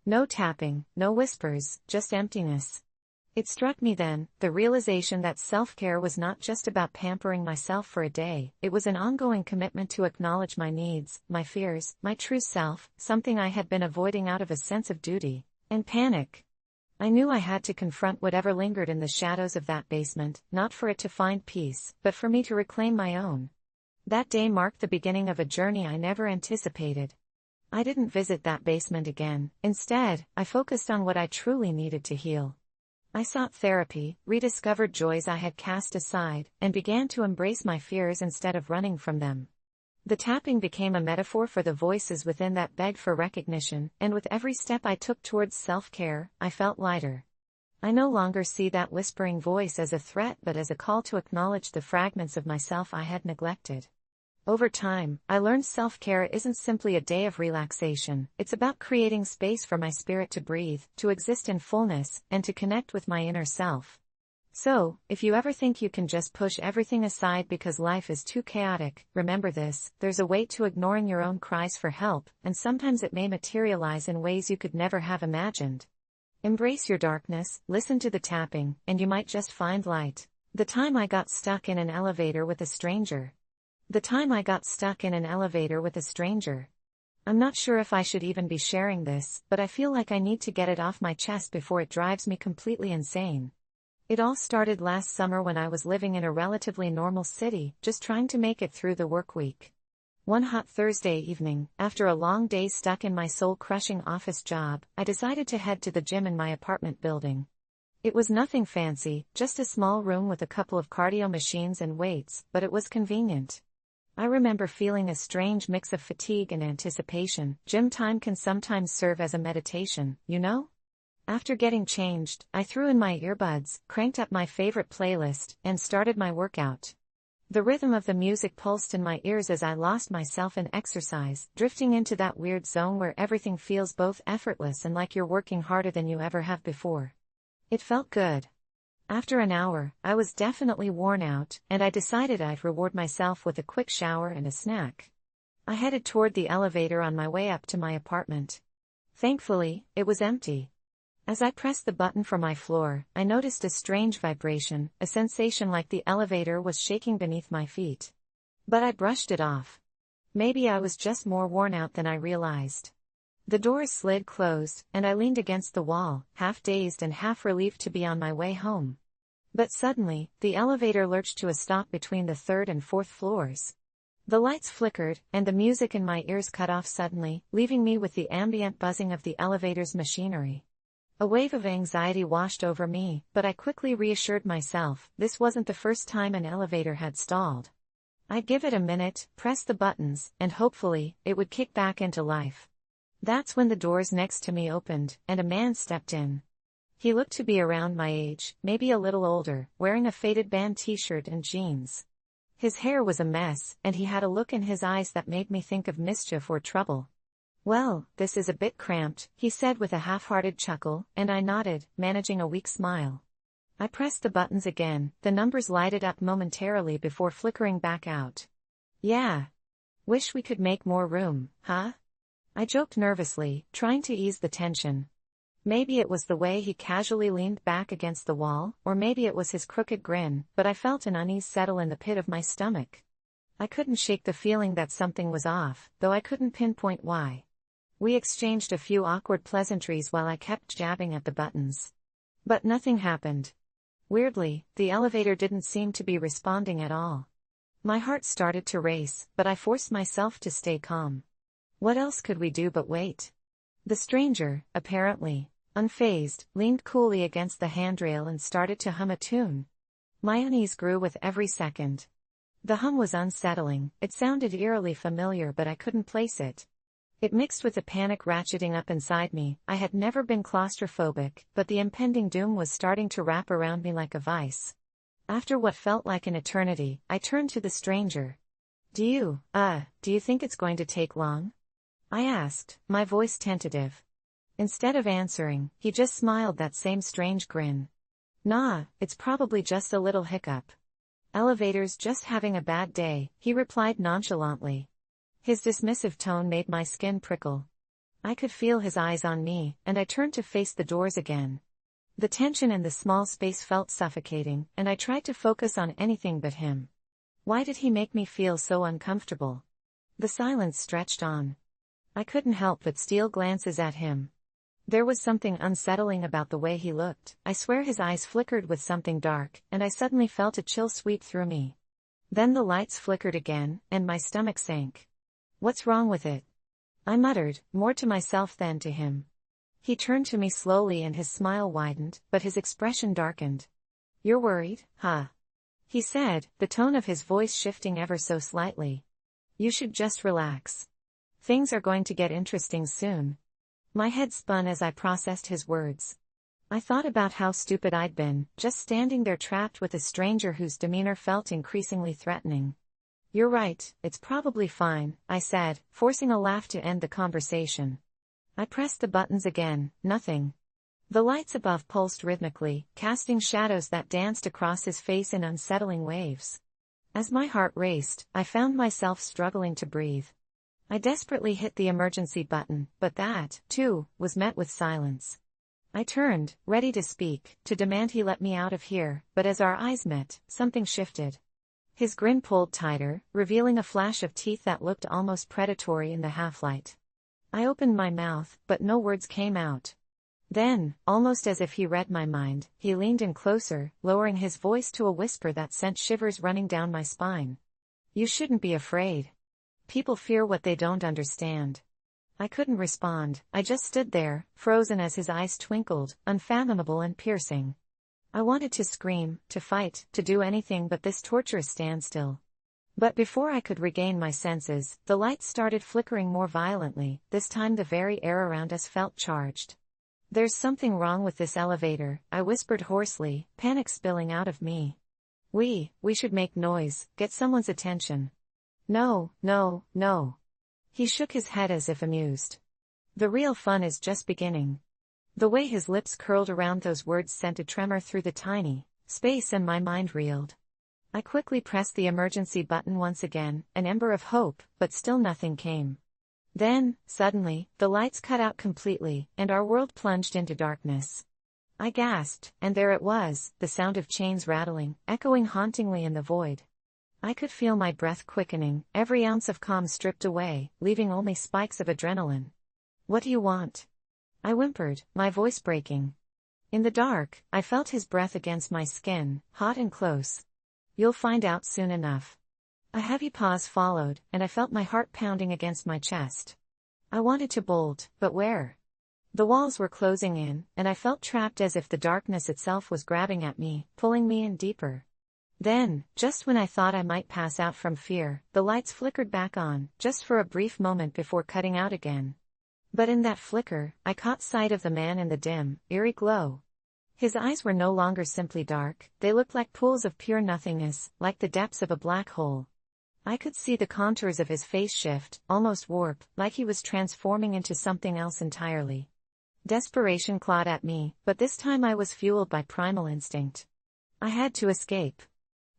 No tapping, no whispers, just emptiness. It struck me then, the realization that self-care was not just about pampering myself for a day, it was an ongoing commitment to acknowledge my needs, my fears, my true self, something I had been avoiding out of a sense of duty and panic. I knew I had to confront whatever lingered in the shadows of that basement, not for it to find peace, but for me to reclaim my own. That day marked the beginning of a journey I never anticipated. I didn't visit that basement again. Instead, I focused on what I truly needed to heal. I sought therapy, rediscovered joys I had cast aside, and began to embrace my fears instead of running from them. The tapping became a metaphor for the voices within that begged for recognition, and with every step I took towards self-care, I felt lighter. I no longer see that whispering voice as a threat but as a call to acknowledge the fragments of myself I had neglected. Over time, I learned self-care isn't simply a day of relaxation, it's about creating space for my spirit to breathe, to exist in fullness, and to connect with my inner self. So, if you ever think you can just push everything aside because life is too chaotic, remember this: there's a weight to ignoring your own cries for help, and sometimes it may materialize in ways you could never have imagined. Embrace your darkness, listen to the tapping, and you might just find light. The time I got stuck in an elevator with a stranger. I'm not sure if I should even be sharing this, but I feel like I need to get it off my chest before it drives me completely insane. It all started last summer when I was living in a relatively normal city, just trying to make it through the work week. One hot Thursday evening, after a long day stuck in my soul-crushing office job, I decided to head to the gym in my apartment building. It was nothing fancy, just a small room with a couple of cardio machines and weights, but it was convenient. I remember feeling a strange mix of fatigue and anticipation. Gym time can sometimes serve as a meditation, you know? After getting changed, I threw in my earbuds, cranked up my favorite playlist, and started my workout. The rhythm of the music pulsed in my ears as I lost myself in exercise, drifting into that weird zone where everything feels both effortless and like you're working harder than you ever have before. It felt good. After an hour, I was definitely worn out, and I decided I'd reward myself with a quick shower and a snack. I headed toward the elevator on my way up to my apartment. Thankfully, it was empty. As I pressed the button for my floor, I noticed a strange vibration, a sensation like the elevator was shaking beneath my feet. But I brushed it off. Maybe I was just more worn out than I realized. The doors slid closed, and I leaned against the wall, half dazed and half relieved to be on my way home. But suddenly, the elevator lurched to a stop between the third and fourth floors. The lights flickered, and the music in my ears cut off suddenly, leaving me with the ambient buzzing of the elevator's machinery. A wave of anxiety washed over me, but I quickly reassured myself this wasn't the first time an elevator had stalled. I'd give it a minute, press the buttons, and hopefully, it would kick back into life. That's when the doors next to me opened, and a man stepped in. He looked to be around my age, maybe a little older, wearing a faded band t-shirt and jeans. His hair was a mess, and he had a look in his eyes that made me think of mischief or trouble. "Well, this is a bit cramped," he said with a half-hearted chuckle, and I nodded, managing a weak smile. I pressed the buttons again, the numbers lighted up momentarily before flickering back out. "Yeah. Wish we could make more room, huh?" I joked nervously, trying to ease the tension. Maybe it was the way he casually leaned back against the wall, or maybe it was his crooked grin, but I felt an unease settle in the pit of my stomach. I couldn't shake the feeling that something was off, though I couldn't pinpoint why. We exchanged a few awkward pleasantries while I kept jabbing at the buttons. But nothing happened. Weirdly, the elevator didn't seem to be responding at all. My heart started to race, but I forced myself to stay calm. What else could we do but wait? The stranger, apparently unfazed, leaned coolly against the handrail and started to hum a tune. My unease grew with every second. The hum was unsettling, it sounded eerily familiar but I couldn't place it. It mixed with the panic ratcheting up inside me. I had never been claustrophobic, but the impending doom was starting to wrap around me like a vice. After what felt like an eternity, I turned to the stranger. Do you think it's going to take long?" I asked, my voice tentative. Instead of answering, he just smiled that same strange grin. "Nah, it's probably just a little hiccup. Elevator's just having a bad day," he replied nonchalantly. His dismissive tone made my skin prickle. I could feel his eyes on me, and I turned to face the doors again. The tension in the small space felt suffocating, and I tried to focus on anything but him. Why did he make me feel so uncomfortable? The silence stretched on. I couldn't help but steal glances at him. There was something unsettling about the way he looked. I swear his eyes flickered with something dark, and I suddenly felt a chill sweep through me. Then the lights flickered again, and my stomach sank. "What's wrong with it?" I muttered, more to myself than to him. He turned to me slowly and his smile widened, but his expression darkened. "You're worried, huh?" he said, the tone of his voice shifting ever so slightly. "You should just relax. Things are going to get interesting soon." My head spun as I processed his words. I thought about how stupid I'd been, just standing there trapped with a stranger whose demeanor felt increasingly threatening. "You're right, it's probably fine," I said, forcing a laugh to end the conversation. I pressed the buttons again, nothing. The lights above pulsed rhythmically, casting shadows that danced across his face in unsettling waves. As my heart raced, I found myself struggling to breathe. I desperately hit the emergency button, but that, too, was met with silence. I turned, ready to speak, to demand he let me out of here, but as our eyes met, something shifted. His grin pulled tighter, revealing a flash of teeth that looked almost predatory in the half-light. I opened my mouth, but no words came out. Then, almost as if he read my mind, he leaned in closer, lowering his voice to a whisper that sent shivers running down my spine. "You shouldn't be afraid. People fear what they don't understand." I couldn't respond, I just stood there, frozen as his eyes twinkled, unfathomable and piercing. I wanted to scream, to fight, to do anything but this torturous standstill. But before I could regain my senses, the lights started flickering more violently, this time the very air around us felt charged. "There's something wrong with this elevator," I whispered hoarsely, panic spilling out of me. We should make noise, get someone's attention." No. He shook his head as if amused. "The real fun is just beginning." The way his lips curled around those words sent a tremor through the tiny space and my mind reeled. I quickly pressed the emergency button once again, an ember of hope, but still nothing came. Then, suddenly, the lights cut out completely, and our world plunged into darkness. I gasped, and there it was, the sound of chains rattling, echoing hauntingly in the void. I could feel my breath quickening, every ounce of calm stripped away, leaving only spikes of adrenaline. "What do you want?" I whimpered, my voice breaking. In the dark, I felt his breath against my skin, hot and close. "You'll find out soon enough." A heavy pause followed, and I felt my heart pounding against my chest. I wanted to bolt, but where? The walls were closing in, and I felt trapped as if the darkness itself was grabbing at me, pulling me in deeper. Then, just when I thought I might pass out from fear, the lights flickered back on, just for a brief moment before cutting out again. But in that flicker, I caught sight of the man in the dim, eerie glow. His eyes were no longer simply dark, they looked like pools of pure nothingness, like the depths of a black hole. I could see the contours of his face shift, almost warp, like he was transforming into something else entirely. Desperation clawed at me, but this time I was fueled by primal instinct. I had to escape.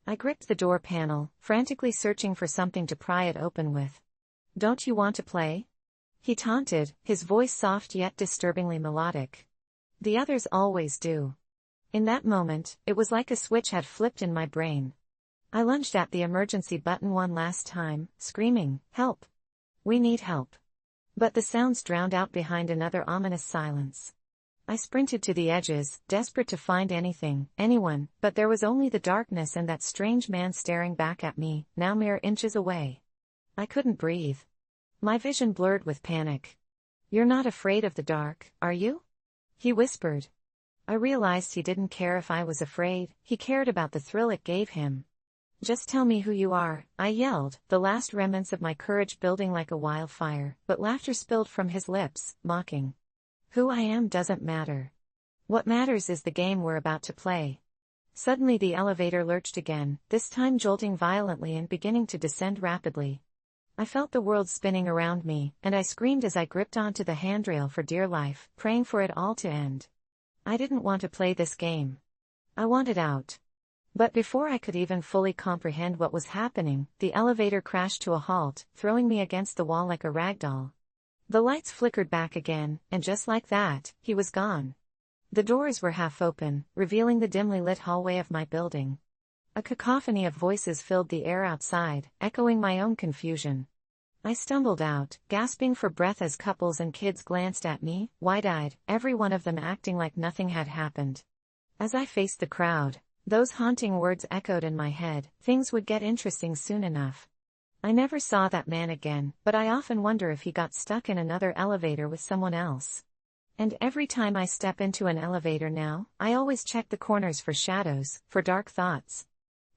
I gripped the door panel, frantically searching for something to pry it open with. "Don't you want to play?" he taunted, his voice soft yet disturbingly melodic. "The others always do." In that moment, it was like a switch had flipped in my brain. I lunged at the emergency button one last time, screaming, "Help! We need help." But the sounds drowned out behind another ominous silence. I sprinted to the edges, desperate to find anything, anyone, but there was only the darkness and that strange man staring back at me, now mere inches away. I couldn't breathe. My vision blurred with panic. "You're not afraid of the dark, are you?" he whispered. I realized he didn't care if I was afraid, he cared about the thrill it gave him. "Just tell me who you are," I yelled, the last remnants of my courage building like a wildfire, but laughter spilled from his lips, mocking. "Who I am doesn't matter. What matters is the game we're about to play." Suddenly the elevator lurched again, this time jolting violently and beginning to descend rapidly. I felt the world spinning around me, and I screamed as I gripped onto the handrail for dear life, praying for it all to end. I didn't want to play this game. I wanted out. But before I could even fully comprehend what was happening, the elevator crashed to a halt, throwing me against the wall like a rag doll. The lights flickered back again, and just like that, he was gone. The doors were half open, revealing the dimly lit hallway of my building. A cacophony of voices filled the air outside, echoing my own confusion. I stumbled out, gasping for breath as couples and kids glanced at me, wide-eyed, every one of them acting like nothing had happened. As I faced the crowd, those haunting words echoed in my head, "Things would get interesting soon enough." I never saw that man again, but I often wonder if he got stuck in another elevator with someone else. And every time I step into an elevator now, I always check the corners for shadows, for dark thoughts.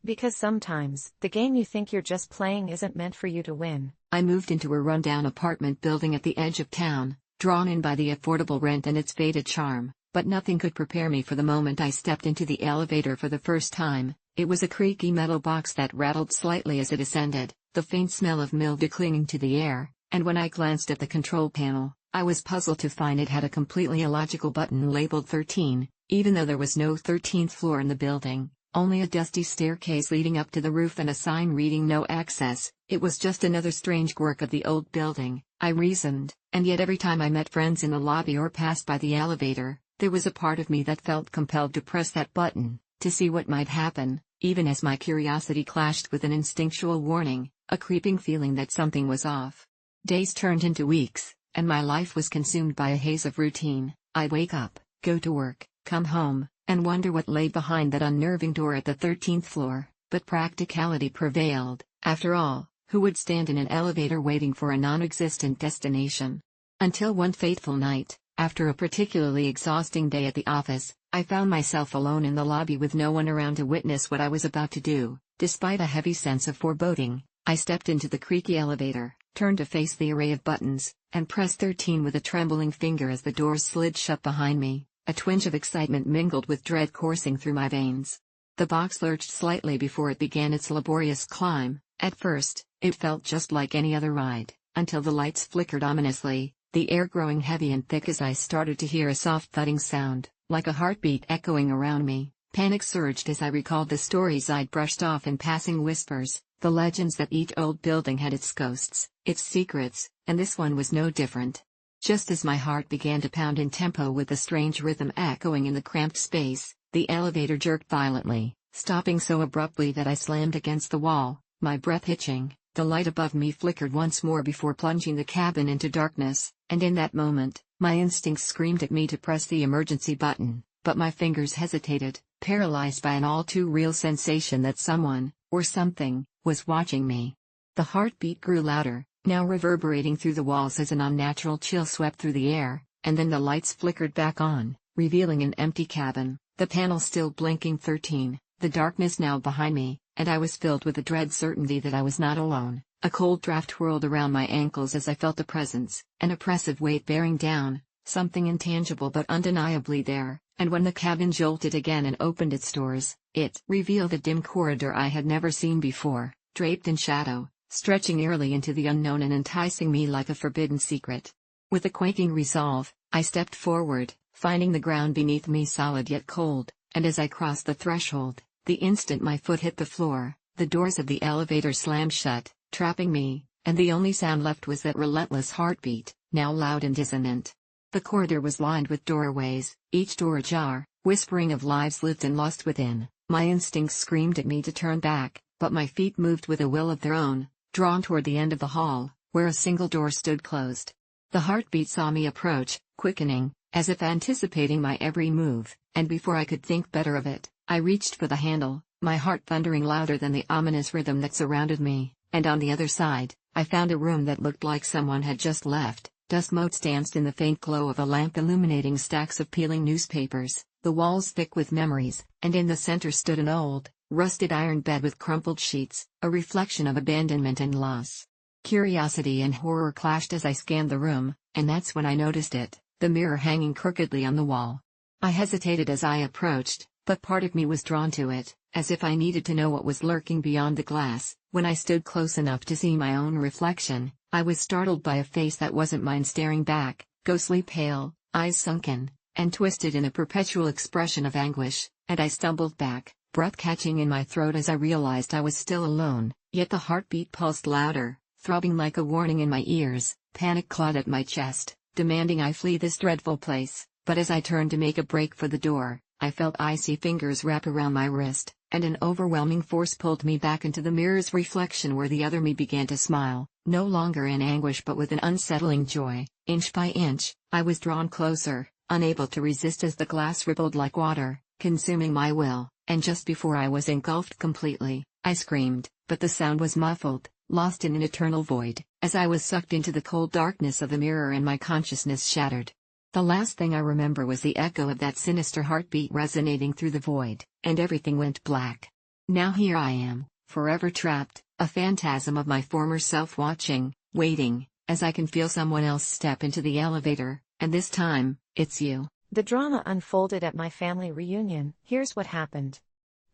Because sometimes, the game you think you're just playing isn't meant for you to win. I moved into a rundown apartment building at the edge of town, drawn in by the affordable rent and its faded charm, but nothing could prepare me for the moment I stepped into the elevator for the first time. It was a creaky metal box that rattled slightly as it ascended, the faint smell of mildew clinging to the air, and when I glanced at the control panel, I was puzzled to find it had a completely illogical button labeled 13, even though there was no 13th floor in the building, only a dusty staircase leading up to the roof and a sign reading "No Access." It was just another strange quirk of the old building, I reasoned, and yet every time I met friends in the lobby or passed by the elevator, there was a part of me that felt compelled to press that button, to see what might happen, even as my curiosity clashed with an instinctual warning, a creeping feeling that something was off. Days turned into weeks, and my life was consumed by a haze of routine. I'd wake up, go to work, come home, and wonder what lay behind that unnerving door at the 13th floor, but practicality prevailed. After all, who would stand in an elevator waiting for a non-existent destination? Until one fateful night, after a particularly exhausting day at the office, I found myself alone in the lobby with no one around to witness what I was about to do. Despite a heavy sense of foreboding, I stepped into the creaky elevator, turned to face the array of buttons, and pressed 13 with a trembling finger as the doors slid shut behind me. A twinge of excitement mingled with dread coursing through my veins. The box lurched slightly before it began its laborious climb. At first, it felt just like any other ride, until the lights flickered ominously, the air growing heavy and thick as I started to hear a soft thudding sound, like a heartbeat echoing around me. Panic surged as I recalled the stories I'd brushed off in passing whispers, the legends that each old building had its ghosts, its secrets, and this one was no different. Just as my heart began to pound in tempo with the strange rhythm echoing in the cramped space, the elevator jerked violently, stopping so abruptly that I slammed against the wall, my breath hitching. The light above me flickered once more before plunging the cabin into darkness, and in that moment, my instincts screamed at me to press the emergency button, but my fingers hesitated. paralyzed by an all-too-real sensation that someone, or something, was watching me. The heartbeat grew louder, now reverberating through the walls as an unnatural chill swept through the air, and then the lights flickered back on, revealing an empty cabin, the panel still blinking 13, the darkness now behind me, and I was filled with the dread certainty that I was not alone. A cold draft whirled around my ankles as I felt a presence, an oppressive weight bearing down, something intangible but undeniably there, and when the cabin jolted again and opened its doors, it revealed a dim corridor I had never seen before, draped in shadow, stretching eerily into the unknown and enticing me like a forbidden secret. With a quaking resolve, I stepped forward, finding the ground beneath me solid yet cold, and as I crossed the threshold, the instant my foot hit the floor, the doors of the elevator slammed shut, trapping me, and the only sound left was that relentless heartbeat, now loud and dissonant. The corridor was lined with doorways, each door ajar, whispering of lives lived and lost within. My instincts screamed at me to turn back, but my feet moved with a will of their own, drawn toward the end of the hall, where a single door stood closed. The heartbeat saw me approach, quickening, as if anticipating my every move, and before I could think better of it, I reached for the handle, my heart thundering louder than the ominous rhythm that surrounded me, and on the other side, I found a room that looked like someone had just left. Dust motes danced in the faint glow of a lamp illuminating stacks of peeling newspapers, the walls thick with memories, and in the center stood an old, rusted iron bed with crumpled sheets, a reflection of abandonment and loss. Curiosity and horror clashed as I scanned the room, and that's when I noticed it, the mirror hanging crookedly on the wall. I hesitated as I approached, but part of me was drawn to it, as if I needed to know what was lurking beyond the glass. When I stood close enough to see my own reflection, I was startled by a face that wasn't mine staring back, ghostly pale, eyes sunken, and twisted in a perpetual expression of anguish, and I stumbled back, breath catching in my throat as I realized I was still alone, yet the heartbeat pulsed louder, throbbing like a warning in my ears. Panic clawed at my chest, demanding I flee this dreadful place, but as I turned to make a break for the door, I felt icy fingers wrap around my wrist, and an overwhelming force pulled me back into the mirror's reflection where the other me began to smile, no longer in anguish but with an unsettling joy. Inch by inch, I was drawn closer, unable to resist as the glass rippled like water, consuming my will, and just before I was engulfed completely, I screamed, but the sound was muffled, lost in an eternal void, as I was sucked into the cold darkness of the mirror and my consciousness shattered. The last thing I remember was the echo of that sinister heartbeat resonating through the void, and everything went black. Now here I am, forever trapped, a phantasm of my former self watching, waiting, as I can feel someone else step into the elevator, and this time, it's you. The drama unfolded at my family reunion. Here's what happened.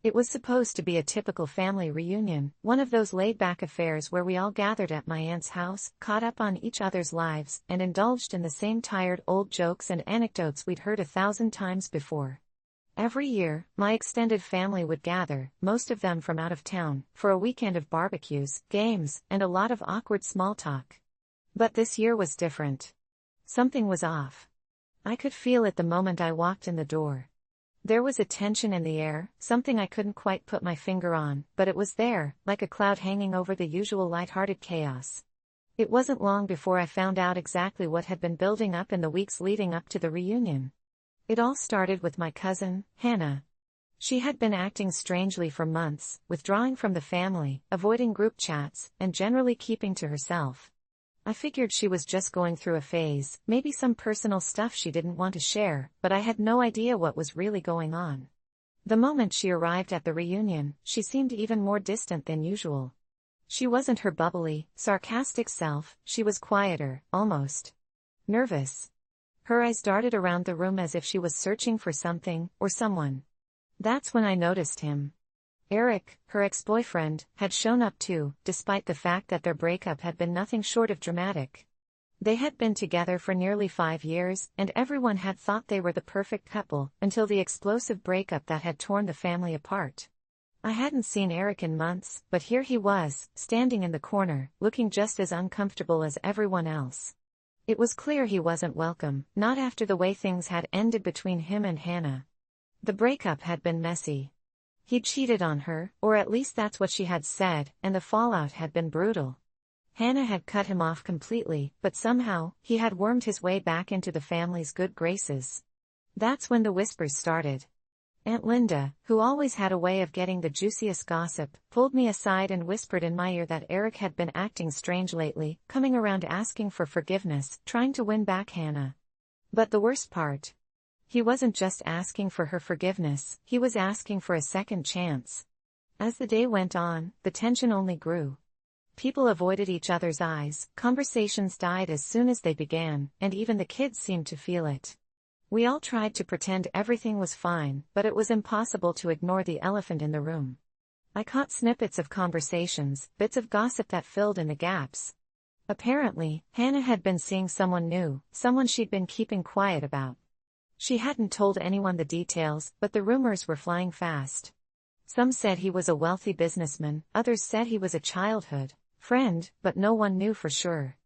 It was supposed to be a typical family reunion, one of those laid-back affairs where we all gathered at my aunt's house, caught up on each other's lives, and indulged in the same tired old jokes and anecdotes we'd heard 1,000 times before. Every year, my extended family would gather, most of them from out of town, for a weekend of barbecues, games, and a lot of awkward small talk. But this year was different. Something was off. I could feel it the moment I walked in the door. There was a tension in the air, something I couldn't quite put my finger on, but it was there, like a cloud hanging over the usual light-hearted chaos. It wasn't long before I found out exactly what had been building up in the weeks leading up to the reunion. It all started with my cousin, Hannah. She had been acting strangely for months, withdrawing from the family, avoiding group chats, and generally keeping to herself. I figured she was just going through a phase, maybe some personal stuff she didn't want to share, but I had no idea what was really going on. The moment she arrived at the reunion, she seemed even more distant than usual. She wasn't her bubbly, sarcastic self, she was quieter, almost nervous. Her eyes darted around the room as if she was searching for something, or someone. That's when I noticed him. Eric, her ex-boyfriend, had shown up too, despite the fact that their breakup had been nothing short of dramatic. They had been together for nearly 5 years, and everyone had thought they were the perfect couple, until the explosive breakup that had torn the family apart. I hadn't seen Eric in months, but here he was, standing in the corner, looking just as uncomfortable as everyone else. It was clear he wasn't welcome, not after the way things had ended between him and Hannah. The breakup had been messy. He'd cheated on her, or at least that's what she had said, and the fallout had been brutal. Hannah had cut him off completely, but somehow, he had wormed his way back into the family's good graces. That's when the whispers started. Aunt Linda, who always had a way of getting the juiciest gossip, pulled me aside and whispered in my ear that Eric had been acting strange lately, coming around asking for forgiveness, trying to win back Hannah. But the worst part? He wasn't just asking for her forgiveness, he was asking for a second chance. As the day went on, the tension only grew. People avoided each other's eyes, conversations died as soon as they began, and even the kids seemed to feel it. We all tried to pretend everything was fine, but it was impossible to ignore the elephant in the room. I caught snippets of conversations, bits of gossip that filled in the gaps. Apparently, Hannah had been seeing someone new, someone she'd been keeping quiet about. She hadn't told anyone the details, but the rumors were flying fast. Some said he was a wealthy businessman, others said he was a childhood friend, but no one knew for sure.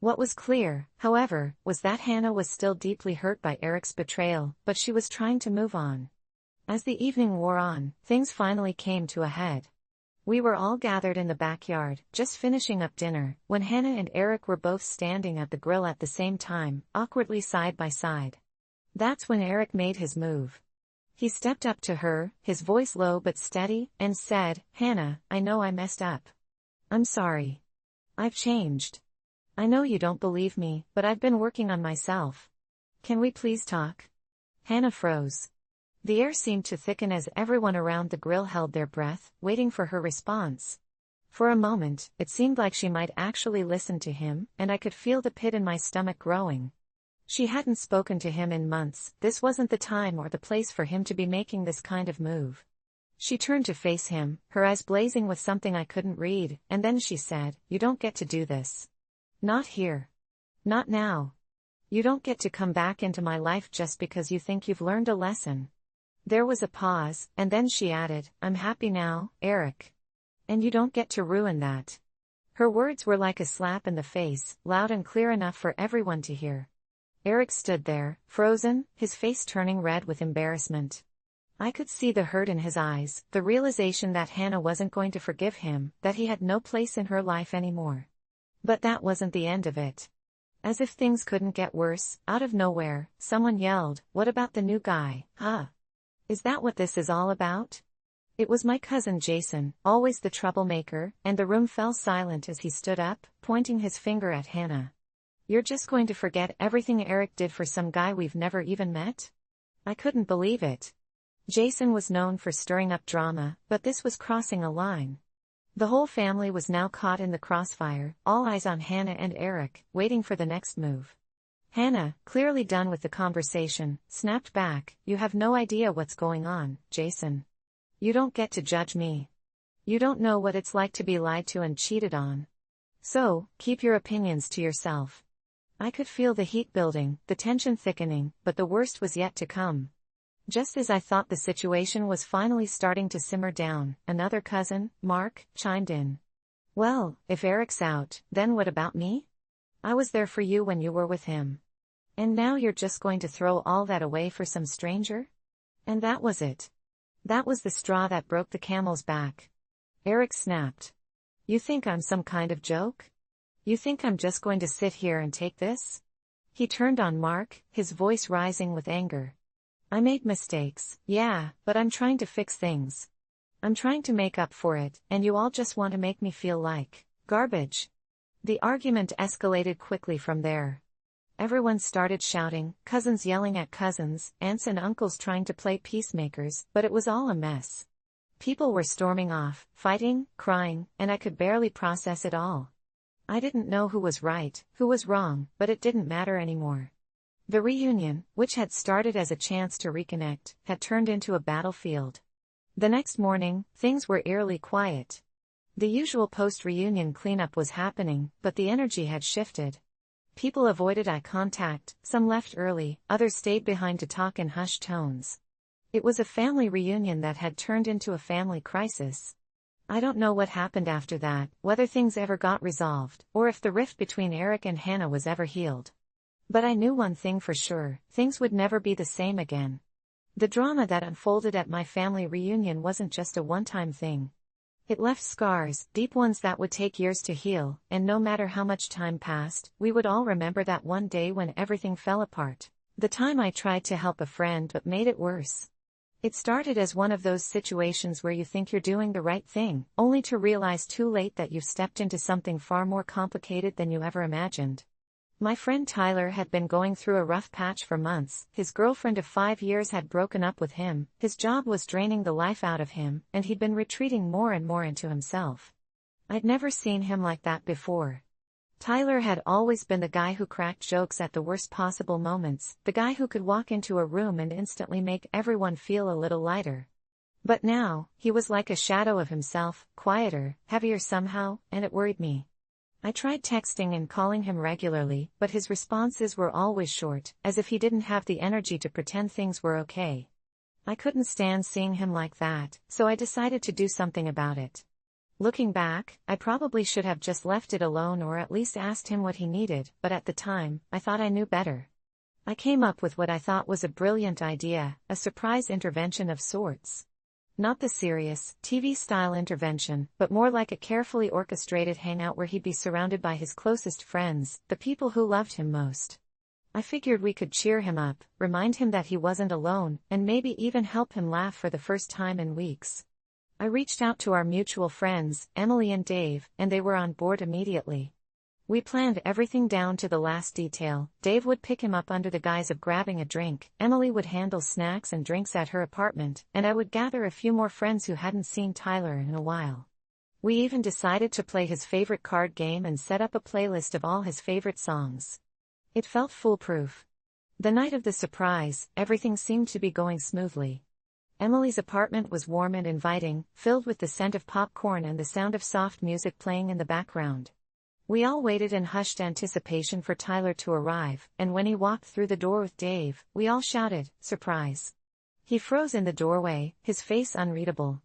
What was clear, however, was that Hannah was still deeply hurt by Eric's betrayal, but she was trying to move on. As the evening wore on, things finally came to a head. We were all gathered in the backyard, just finishing up dinner, when Hannah and Eric were both standing at the grill at the same time, awkwardly side by side. That's when Eric made his move. He stepped up to her, his voice low but steady, and said, "Hannah, I know I messed up. I'm sorry. I've changed. I know you don't believe me, but I've been working on myself. Can we please talk?" Hannah froze. The air seemed to thicken as everyone around the grill held their breath, waiting for her response. For a moment, it seemed like she might actually listen to him, and I could feel the pit in my stomach growing. She hadn't spoken to him in months, this wasn't the time or the place for him to be making this kind of move. She turned to face him, her eyes blazing with something I couldn't read, and then she said, "You don't get to do this. Not here. Not now. You don't get to come back into my life just because you think you've learned a lesson." There was a pause, and then she added, "I'm happy now, Eric. And you don't get to ruin that." Her words were like a slap in the face, loud and clear enough for everyone to hear. Eric stood there, frozen, his face turning red with embarrassment. I could see the hurt in his eyes, the realization that Hannah wasn't going to forgive him, that he had no place in her life anymore. But that wasn't the end of it. As if things couldn't get worse, out of nowhere, someone yelled, "What about the new guy, huh? Is that what this is all about?" It was my cousin Jason, always the troublemaker, and the room fell silent as he stood up, pointing his finger at Hannah. "You're just going to forget everything Eric did for some guy we've never even met?" I couldn't believe it. Jason was known for stirring up drama, but this was crossing a line. The whole family was now caught in the crossfire, all eyes on Hannah and Eric, waiting for the next move. Hannah, clearly done with the conversation, snapped back, "You have no idea what's going on, Jason. You don't get to judge me. You don't know what it's like to be lied to and cheated on. So, keep your opinions to yourself." I could feel the heat building, the tension thickening, but the worst was yet to come. Just as I thought the situation was finally starting to simmer down, another cousin, Mark, chimed in. "Well, if Eric's out, then what about me? I was there for you when you were with him. And now you're just going to throw all that away for some stranger?" And that was it. That was the straw that broke the camel's back. Eric snapped. "You think I'm some kind of joke? You think I'm just going to sit here and take this?" He turned on Mark, his voice rising with anger. "I made mistakes, yeah, but I'm trying to fix things. I'm trying to make up for it, and you all just want to make me feel like garbage." The argument escalated quickly from there. Everyone started shouting, cousins yelling at cousins, aunts and uncles trying to play peacemakers, but it was all a mess. People were storming off, fighting, crying, and I could barely process it all. I didn't know who was right, who was wrong, but it didn't matter anymore. The reunion, which had started as a chance to reconnect, had turned into a battlefield. The next morning, things were eerily quiet. The usual post-reunion cleanup was happening, but the energy had shifted. People avoided eye contact, some left early, others stayed behind to talk in hushed tones. It was a family reunion that had turned into a family crisis. I don't know what happened after that, whether things ever got resolved, or if the rift between Eric and Hannah was ever healed. But I knew one thing for sure, things would never be the same again. The drama that unfolded at my family reunion wasn't just a one-time thing. It left scars, deep ones that would take years to heal, and no matter how much time passed, we would all remember that one day when everything fell apart. The time I tried to help a friend but made it worse. It started as one of those situations where you think you're doing the right thing, only to realize too late that you've stepped into something far more complicated than you ever imagined. My friend Tyler had been going through a rough patch for months. His girlfriend of 5 years had broken up with him, his job was draining the life out of him, and he'd been retreating more and more into himself. I'd never seen him like that before. Tyler had always been the guy who cracked jokes at the worst possible moments, the guy who could walk into a room and instantly make everyone feel a little lighter. But now, he was like a shadow of himself, quieter, heavier somehow, and it worried me. I tried texting and calling him regularly, but his responses were always short, as if he didn't have the energy to pretend things were okay. I couldn't stand seeing him like that, so I decided to do something about it. Looking back, I probably should have just left it alone or at least asked him what he needed, but at the time, I thought I knew better. I came up with what I thought was a brilliant idea, a surprise intervention of sorts. Not the serious, TV-style intervention, but more like a carefully orchestrated hangout where he'd be surrounded by his closest friends, the people who loved him most. I figured we could cheer him up, remind him that he wasn't alone, and maybe even help him laugh for the first time in weeks. I reached out to our mutual friends, Emily and Dave, and they were on board immediately. We planned everything down to the last detail. Dave would pick him up under the guise of grabbing a drink, Emily would handle snacks and drinks at her apartment, and I would gather a few more friends who hadn't seen Tyler in a while. We even decided to play his favorite card game and set up a playlist of all his favorite songs. It felt foolproof. The night of the surprise, everything seemed to be going smoothly. Emily's apartment was warm and inviting, filled with the scent of popcorn and the sound of soft music playing in the background. We all waited in hushed anticipation for Tyler to arrive, and when he walked through the door with Dave, we all shouted, "Surprise!" He froze in the doorway, his face unreadable.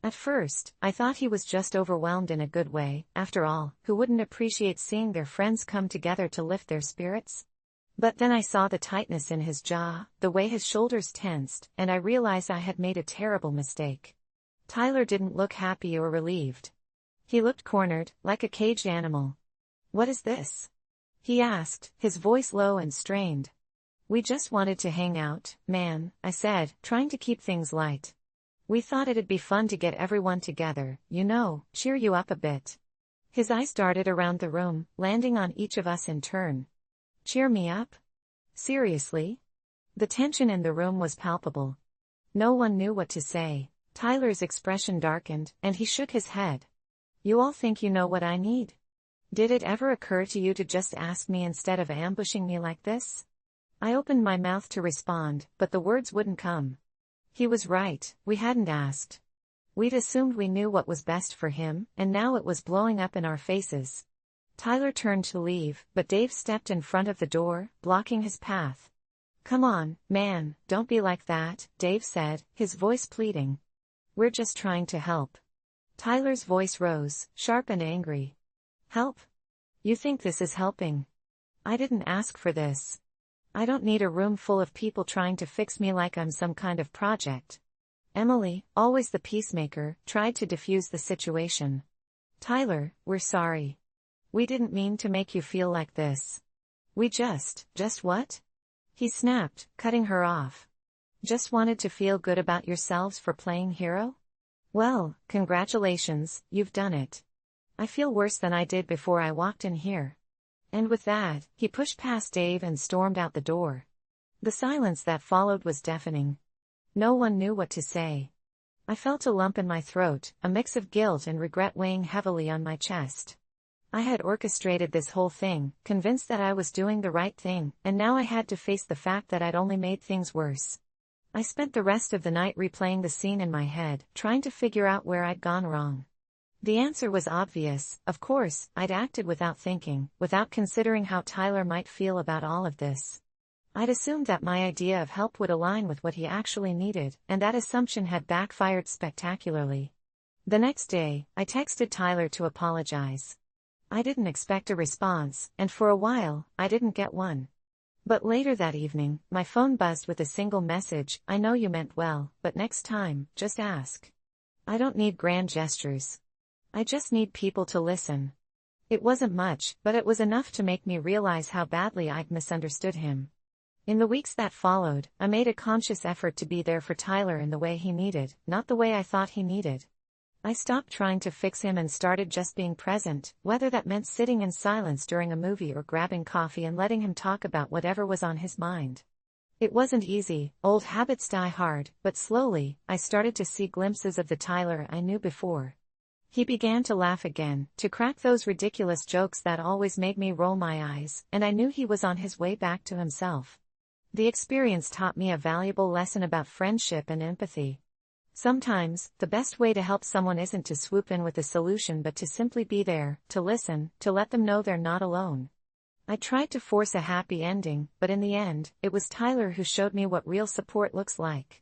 At first, I thought he was just overwhelmed in a good way. After all, who wouldn't appreciate seeing their friends come together to lift their spirits? But then I saw the tightness in his jaw, the way his shoulders tensed, and I realized I had made a terrible mistake. Tyler didn't look happy or relieved. He looked cornered, like a caged animal. "What is this?" he asked, his voice low and strained. "We just wanted to hang out, man," I said, trying to keep things light. "We thought it'd be fun to get everyone together, cheer you up a bit." His eyes darted around the room, landing on each of us in turn. "Cheer me up? Seriously?" The tension in the room was palpable. No one knew what to say. Tyler's expression darkened, and he shook his head. "You all think you know what I need? Did it ever occur to you to just ask me instead of ambushing me like this?" I opened my mouth to respond, but the words wouldn't come. He was right, we hadn't asked. We'd assumed we knew what was best for him, and now it was blowing up in our faces. Tyler turned to leave, but Dave stepped in front of the door, blocking his path. "Come on, man, don't be like that," Dave said, his voice pleading. "We're just trying to help." Tyler's voice rose, sharp and angry. "Help? You think this is helping? I didn't ask for this. I don't need a room full of people trying to fix me like I'm some kind of project." Emily, always the peacemaker, tried to defuse the situation. "Tyler, we're sorry. We didn't mean to make you feel like this. We just what?" he snapped, cutting her off. "Just wanted to feel good about yourselves for playing hero? Well, congratulations, you've done it. I feel worse than I did before I walked in here." And with that, he pushed past Dave and stormed out the door. The silence that followed was deafening. No one knew what to say. I felt a lump in my throat, a mix of guilt and regret weighing heavily on my chest. I had orchestrated this whole thing, convinced that I was doing the right thing, and now I had to face the fact that I'd only made things worse. I spent the rest of the night replaying the scene in my head, trying to figure out where I'd gone wrong. The answer was obvious. Of course, I'd acted without thinking, without considering how Tyler might feel about all of this. I'd assumed that my idea of help would align with what he actually needed, and that assumption had backfired spectacularly. The next day, I texted Tyler to apologize. I didn't expect a response, and for a while, I didn't get one. But later that evening, my phone buzzed with a single message: "I know you meant well, but next time, just ask. I don't need grand gestures. I just need people to listen." It wasn't much, but it was enough to make me realize how badly I'd misunderstood him. In the weeks that followed, I made a conscious effort to be there for Tyler in the way he needed, not the way I thought he needed. I stopped trying to fix him and started just being present, whether that meant sitting in silence during a movie or grabbing coffee and letting him talk about whatever was on his mind. It wasn't easy, old habits die hard, but slowly, I started to see glimpses of the Tyler I knew before. He began to laugh again, to crack those ridiculous jokes that always made me roll my eyes, and I knew he was on his way back to himself. The experience taught me a valuable lesson about friendship and empathy. Sometimes, the best way to help someone isn't to swoop in with a solution but to simply be there, to listen, to let them know they're not alone. I tried to force a happy ending, but in the end, it was Tyler who showed me what real support looks like.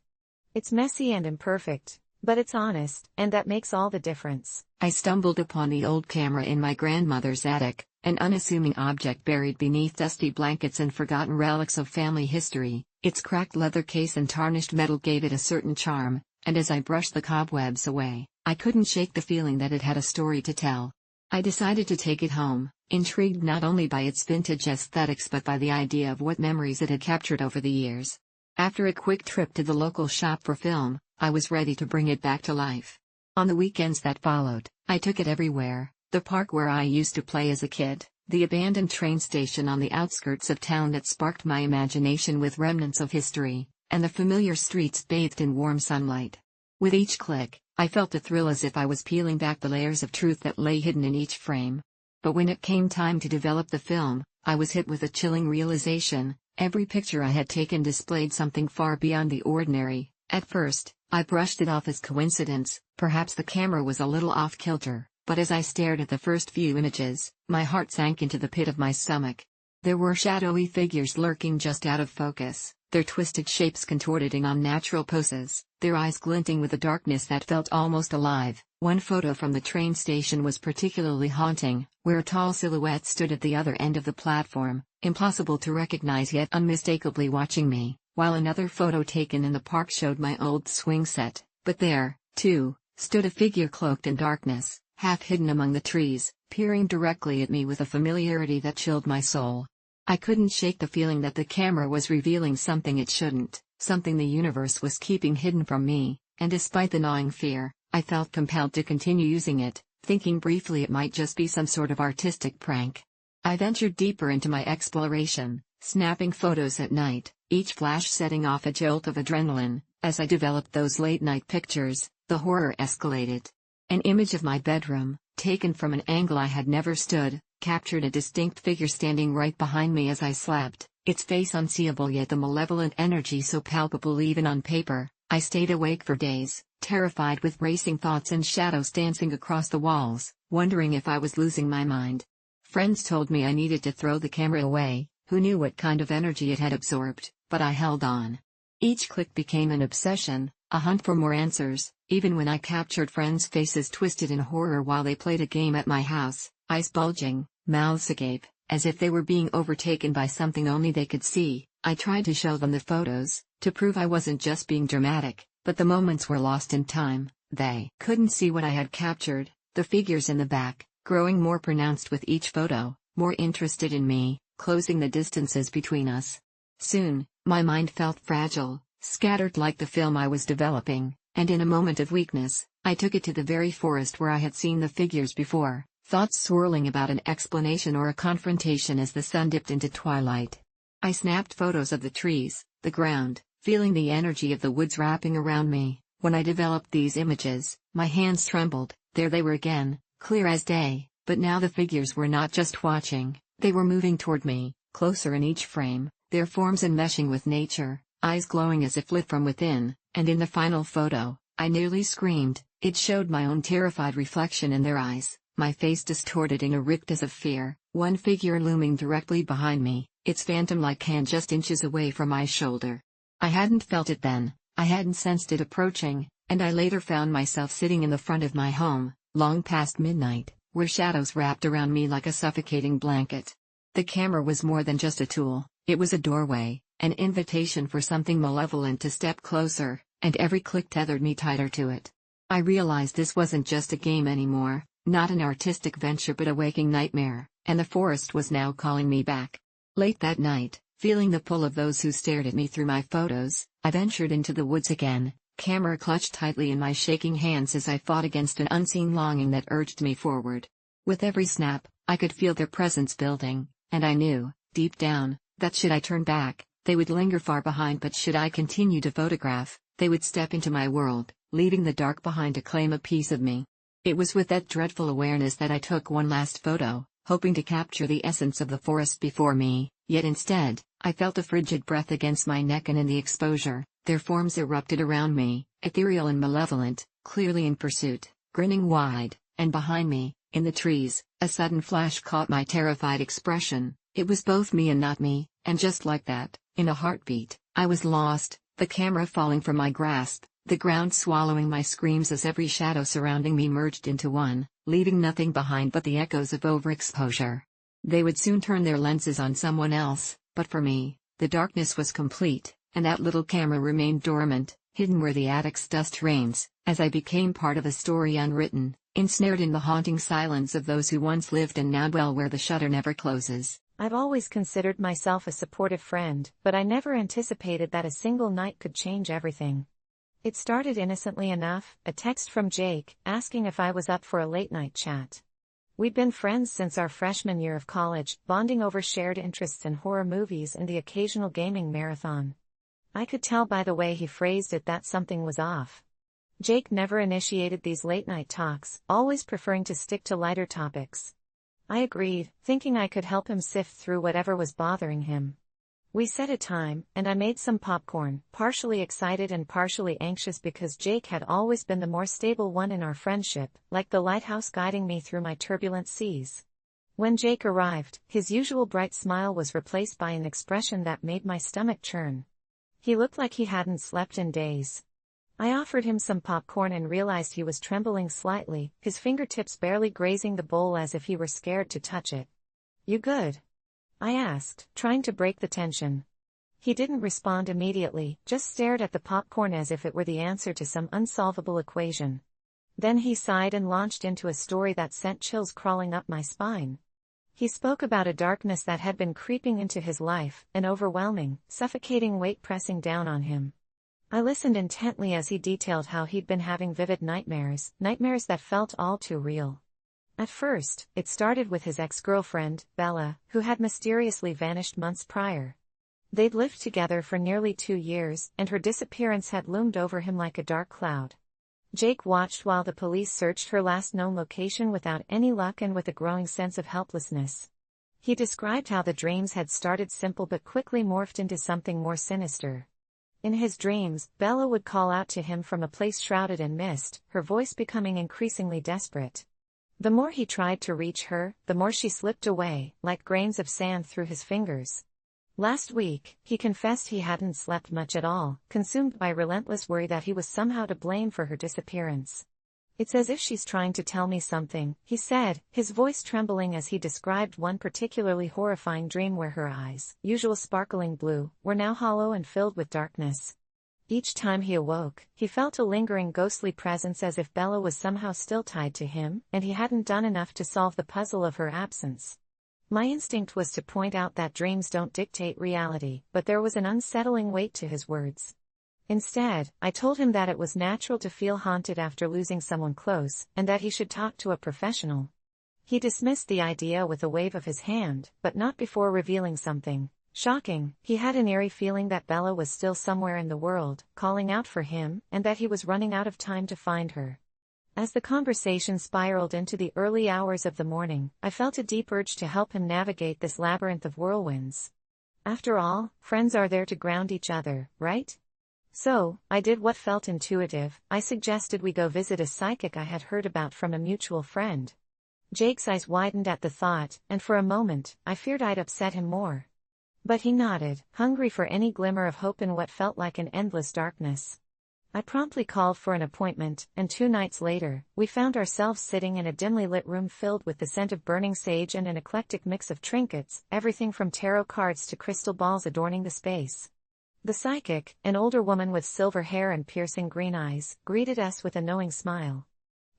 It's messy and imperfect, but it's honest, and that makes all the difference. I stumbled upon the old camera in my grandmother's attic, an unassuming object buried beneath dusty blankets and forgotten relics of family history. Its cracked leather case and tarnished metal gave it a certain charm, and as I brushed the cobwebs away, I couldn't shake the feeling that it had a story to tell. I decided to take it home, intrigued not only by its vintage aesthetics but by the idea of what memories it had captured over the years. After a quick trip to the local shop for film, I was ready to bring it back to life. On the weekends that followed, I took it everywhere: the park where I used to play as a kid, the abandoned train station on the outskirts of town that sparked my imagination with remnants of history, and the familiar streets bathed in warm sunlight. With each click, I felt a thrill as if I was peeling back the layers of truth that lay hidden in each frame. But when it came time to develop the film, I was hit with a chilling realization: every picture I had taken displayed something far beyond the ordinary. At first, I brushed it off as coincidence, perhaps the camera was a little off-kilter, but as I stared at the first few images, my heart sank into the pit of my stomach. There were shadowy figures lurking just out of focus, their twisted shapes contorted in unnatural poses, their eyes glinting with a darkness that felt almost alive. One photo from the train station was particularly haunting, where a tall silhouette stood at the other end of the platform, impossible to recognize yet unmistakably watching me, while another photo taken in the park showed my old swing set, but there, too, stood a figure cloaked in darkness, half hidden among the trees, peering directly at me with a familiarity that chilled my soul. I couldn't shake the feeling that the camera was revealing something it shouldn't, something the universe was keeping hidden from me, and despite the gnawing fear, I felt compelled to continue using it, thinking briefly it might just be some sort of artistic prank. I ventured deeper into my exploration, snapping photos at night, each flash setting off a jolt of adrenaline. As I developed those late-night pictures, the horror escalated. An image of my bedroom, taken from an angle I had never stood, captured a distinct figure standing right behind me as I slept, its face unseeable yet the malevolent energy so palpable even on paper. I stayed awake for days, terrified with racing thoughts and shadows dancing across the walls, wondering if I was losing my mind. Friends told me I needed to throw the camera away, who knew what kind of energy it had absorbed, but I held on. Each click became an obsession, a hunt for more answers. Even when I captured friends' faces twisted in horror while they played a game at my house, eyes bulging, mouths agape, as if they were being overtaken by something only they could see, I tried to show them the photos, to prove I wasn't just being dramatic, but the moments were lost in time. They couldn't see what I had captured, the figures in the back, growing more pronounced with each photo, more interested in me, closing the distances between us. Soon, my mind felt fragile, scattered like the film I was developing, and in a moment of weakness, I took it to the very forest where I had seen the figures before, thoughts swirling about an explanation or a confrontation as the sun dipped into twilight. I snapped photos of the trees, the ground, feeling the energy of the woods wrapping around me. When I developed these images, my hands trembled. There they were again, clear as day, but now the figures were not just watching, they were moving toward me, closer in each frame, their forms enmeshing with nature, eyes glowing as if lit from within, and in the final photo, I nearly screamed. It showed my own terrified reflection in their eyes, my face distorted in a rictus of fear, one figure looming directly behind me, its phantom-like hand just inches away from my shoulder. I hadn't felt it then, I hadn't sensed it approaching, and I later found myself sitting in the front of my home, long past midnight, where shadows wrapped around me like a suffocating blanket. The camera was more than just a tool, it was a doorway, an invitation for something malevolent to step closer, and every click tethered me tighter to it. I realized this wasn't just a game anymore, not an artistic venture but a waking nightmare, and the forest was now calling me back. Late that night, Feeling the pull of those who stared at me through my photos, I ventured into the woods again, camera clutched tightly in my shaking hands as I fought against an unseen longing that urged me forward. With every snap, I could feel their presence building, and I knew, deep down, that should I turn back, they would linger far behind, but should I continue to photograph, they would step into my world, leaving the dark behind to claim a piece of me. It was with that dreadful awareness that I took one last photo, hoping to capture the essence of the forest before me, yet instead, I felt a frigid breath against my neck, and in the exposure, their forms erupted around me, ethereal and malevolent, clearly in pursuit, grinning wide, and behind me, in the trees, a sudden flash caught my terrified expression. It was both me and not me, and just like that, in a heartbeat, I was lost, the camera falling from my grasp, the ground swallowing my screams as every shadow surrounding me merged into one, leaving nothing behind but the echoes of overexposure. They would soon turn their lenses on someone else, but for me, the darkness was complete, and that little camera remained dormant, hidden where the attic's dust reigns, as I became part of a story unwritten, ensnared in the haunting silence of those who once lived and now dwell where the shutter never closes. I've always considered myself a supportive friend, but I never anticipated that a single night could change everything. It started innocently enough, a text from Jake, asking if I was up for a late-night chat. We'd been friends since our freshman year of college, bonding over shared interests in horror movies and the occasional gaming marathon. I could tell by the way he phrased it that something was off. Jake never initiated these late-night talks, always preferring to stick to lighter topics. I agreed, thinking I could help him sift through whatever was bothering him. We set a time, and I made some popcorn, partially excited and partially anxious because Jake had always been the more stable one in our friendship, like the lighthouse guiding me through my turbulent seas. When Jake arrived, his usual bright smile was replaced by an expression that made my stomach churn. He looked like he hadn't slept in days. I offered him some popcorn and realized he was trembling slightly, his fingertips barely grazing the bowl as if he were scared to touch it. "You good?" I asked, trying to break the tension. He didn't respond immediately, just stared at the popcorn as if it were the answer to some unsolvable equation. Then he sighed and launched into a story that sent chills crawling up my spine. He spoke about a darkness that had been creeping into his life, an overwhelming, suffocating weight pressing down on him. I listened intently as he detailed how he'd been having vivid nightmares that felt all too real. At first, it started with his ex-girlfriend, Bella, who had mysteriously vanished months prior. They'd lived together for nearly 2 years, and her disappearance had loomed over him like a dark cloud. Jake watched while the police searched her last known location without any luck and with a growing sense of helplessness. He described how the dreams had started simple but quickly morphed into something more sinister. In his dreams, Bella would call out to him from a place shrouded in mist, her voice becoming increasingly desperate. The more he tried to reach her, the more she slipped away, like grains of sand through his fingers. Last week, he confessed he hadn't slept much at all, consumed by relentless worry that he was somehow to blame for her disappearance. "It's as if she's trying to tell me something," he said, his voice trembling as he described one particularly horrifying dream where her eyes, usual sparkling blue, were now hollow and filled with darkness. Each time he awoke, he felt a lingering ghostly presence as if Bella was somehow still tied to him, and he hadn't done enough to solve the puzzle of her absence. My instinct was to point out that dreams don't dictate reality, but there was an unsettling weight to his words. Instead, I told him that it was natural to feel haunted after losing someone close, and that he should talk to a professional. He dismissed the idea with a wave of his hand, but not before revealing something shocking. He had an eerie feeling that Bella was still somewhere in the world, calling out for him, and that he was running out of time to find her. As the conversation spiraled into the early hours of the morning, I felt a deep urge to help him navigate this labyrinth of whirlwinds. After all, friends are there to ground each other, right? So, I did what felt intuitive. I suggested we go visit a psychic I had heard about from a mutual friend. Jake's eyes widened at the thought, and for a moment, I feared I'd upset him more. But he nodded, hungry for any glimmer of hope in what felt like an endless darkness. I promptly called for an appointment, and 2 nights later, we found ourselves sitting in a dimly lit room filled with the scent of burning sage and an eclectic mix of trinkets, everything from tarot cards to crystal balls adorning the space. The psychic, an older woman with silver hair and piercing green eyes, greeted us with a knowing smile.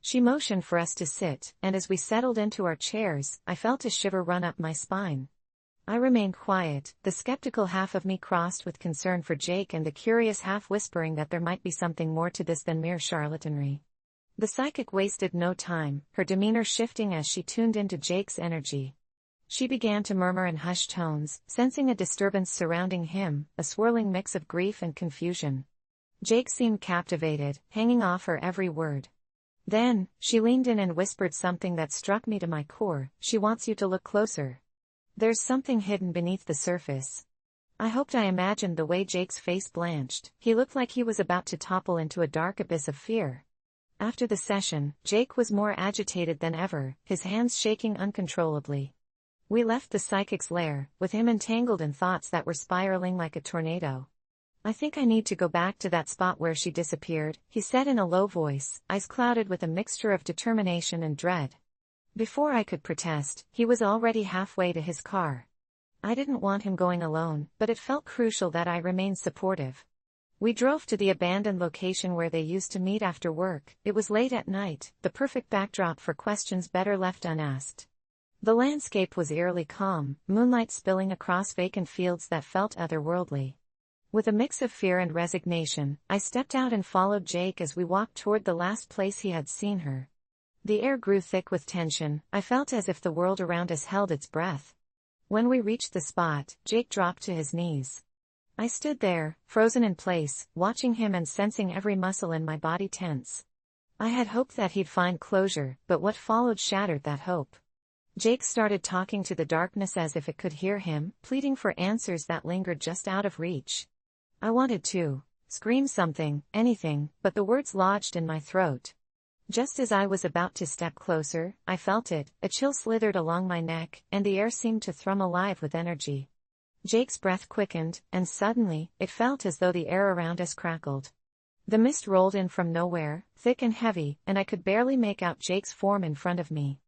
She motioned for us to sit, and as we settled into our chairs, I felt a shiver run up my spine. I remained quiet, the skeptical half of me crossed with concern for Jake and the curious half whispering that there might be something more to this than mere charlatanry. The psychic wasted no time, her demeanor shifting as she tuned into Jake's energy. She began to murmur in hushed tones, sensing a disturbance surrounding him, a swirling mix of grief and confusion. Jake seemed captivated, hanging off her every word. Then, she leaned in and whispered something that struck me to my core. "She wants you to look closer. There's something hidden beneath the surface." I hoped I imagined the way Jake's face blanched. He looked like he was about to topple into a dark abyss of fear. After the session, Jake was more agitated than ever, his hands shaking uncontrollably. We left the psychic's lair, with him entangled in thoughts that were spiraling like a tornado. "I think I need to go back to that spot where she disappeared," he said in a low voice, eyes clouded with a mixture of determination and dread. Before I could protest, he was already halfway to his car. I didn't want him going alone, but it felt crucial that I remain supportive. We drove to the abandoned location where they used to meet after work. It was late at night, the perfect backdrop for questions better left unasked. The landscape was eerily calm, moonlight spilling across vacant fields that felt otherworldly. With a mix of fear and resignation, I stepped out and followed Jake as we walked toward the last place he had seen her. The air grew thick with tension. I felt as if the world around us held its breath. When we reached the spot, Jake dropped to his knees. I stood there, frozen in place, watching him and sensing every muscle in my body tense. I had hoped that he'd find closure, but what followed shattered that hope. Jake started talking to the darkness as if it could hear him, pleading for answers that lingered just out of reach. I wanted to scream something, anything, but the words lodged in my throat. Just as I was about to step closer, I felt it, a chill slithered along my neck, and the air seemed to thrum alive with energy. Jake's breath quickened, and suddenly, it felt as though the air around us crackled. The mist rolled in from nowhere, thick and heavy, and I could barely make out Jake's form in front of me.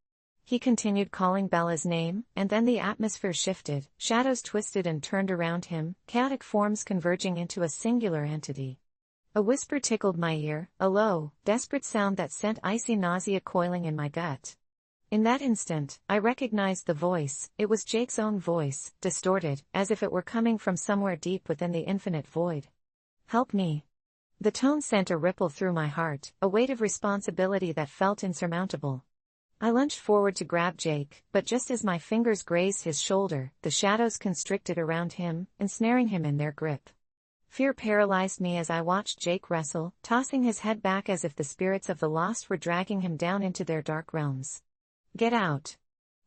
He continued calling Bella's name, and then the atmosphere shifted, shadows twisted and turned around him, chaotic forms converging into a singular entity. A whisper tickled my ear, a low, desperate sound that sent icy nausea coiling in my gut. In that instant, I recognized the voice. It was Jake's own voice, distorted, as if it were coming from somewhere deep within the infinite void. "Help me." The tone sent a ripple through my heart, a weight of responsibility that felt insurmountable. I lunged forward to grab Jake, but just as my fingers grazed his shoulder, the shadows constricted around him, ensnaring him in their grip. Fear paralyzed me as I watched Jake wrestle, tossing his head back as if the spirits of the lost were dragging him down into their dark realms. "Get out!"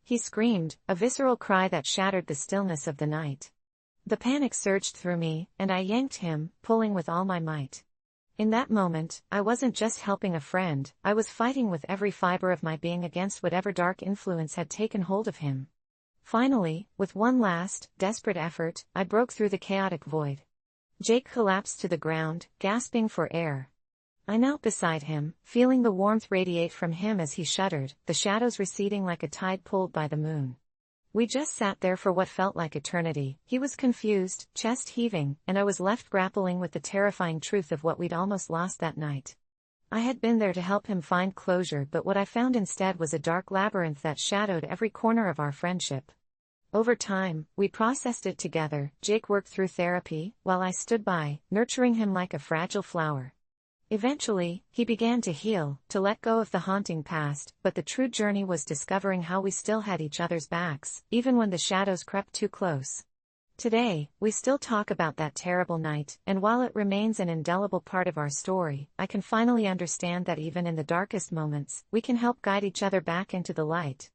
he screamed, a visceral cry that shattered the stillness of the night. The panic surged through me, and I yanked him, pulling with all my might. In that moment, I wasn't just helping a friend, I was fighting with every fiber of my being against whatever dark influence had taken hold of him. Finally, with one last, desperate effort, I broke through the chaotic void. Jake collapsed to the ground, gasping for air. I knelt beside him, feeling the warmth radiate from him as he shuddered, the shadows receding like a tide pulled by the moon. We just sat there for what felt like eternity. He was confused, chest heaving, and I was left grappling with the terrifying truth of what we'd almost lost that night. I had been there to help him find closure, but what I found instead was a dark labyrinth that shadowed every corner of our friendship. Over time, we processed it together. Jake worked through therapy, while I stood by, nurturing him like a fragile flower. Eventually, he began to heal, to let go of the haunting past, but the true journey was discovering how we still had each other's backs, even when the shadows crept too close. Today, we still talk about that terrible night, and while it remains an indelible part of our story, I can finally understand that even in the darkest moments, we can help guide each other back into the light.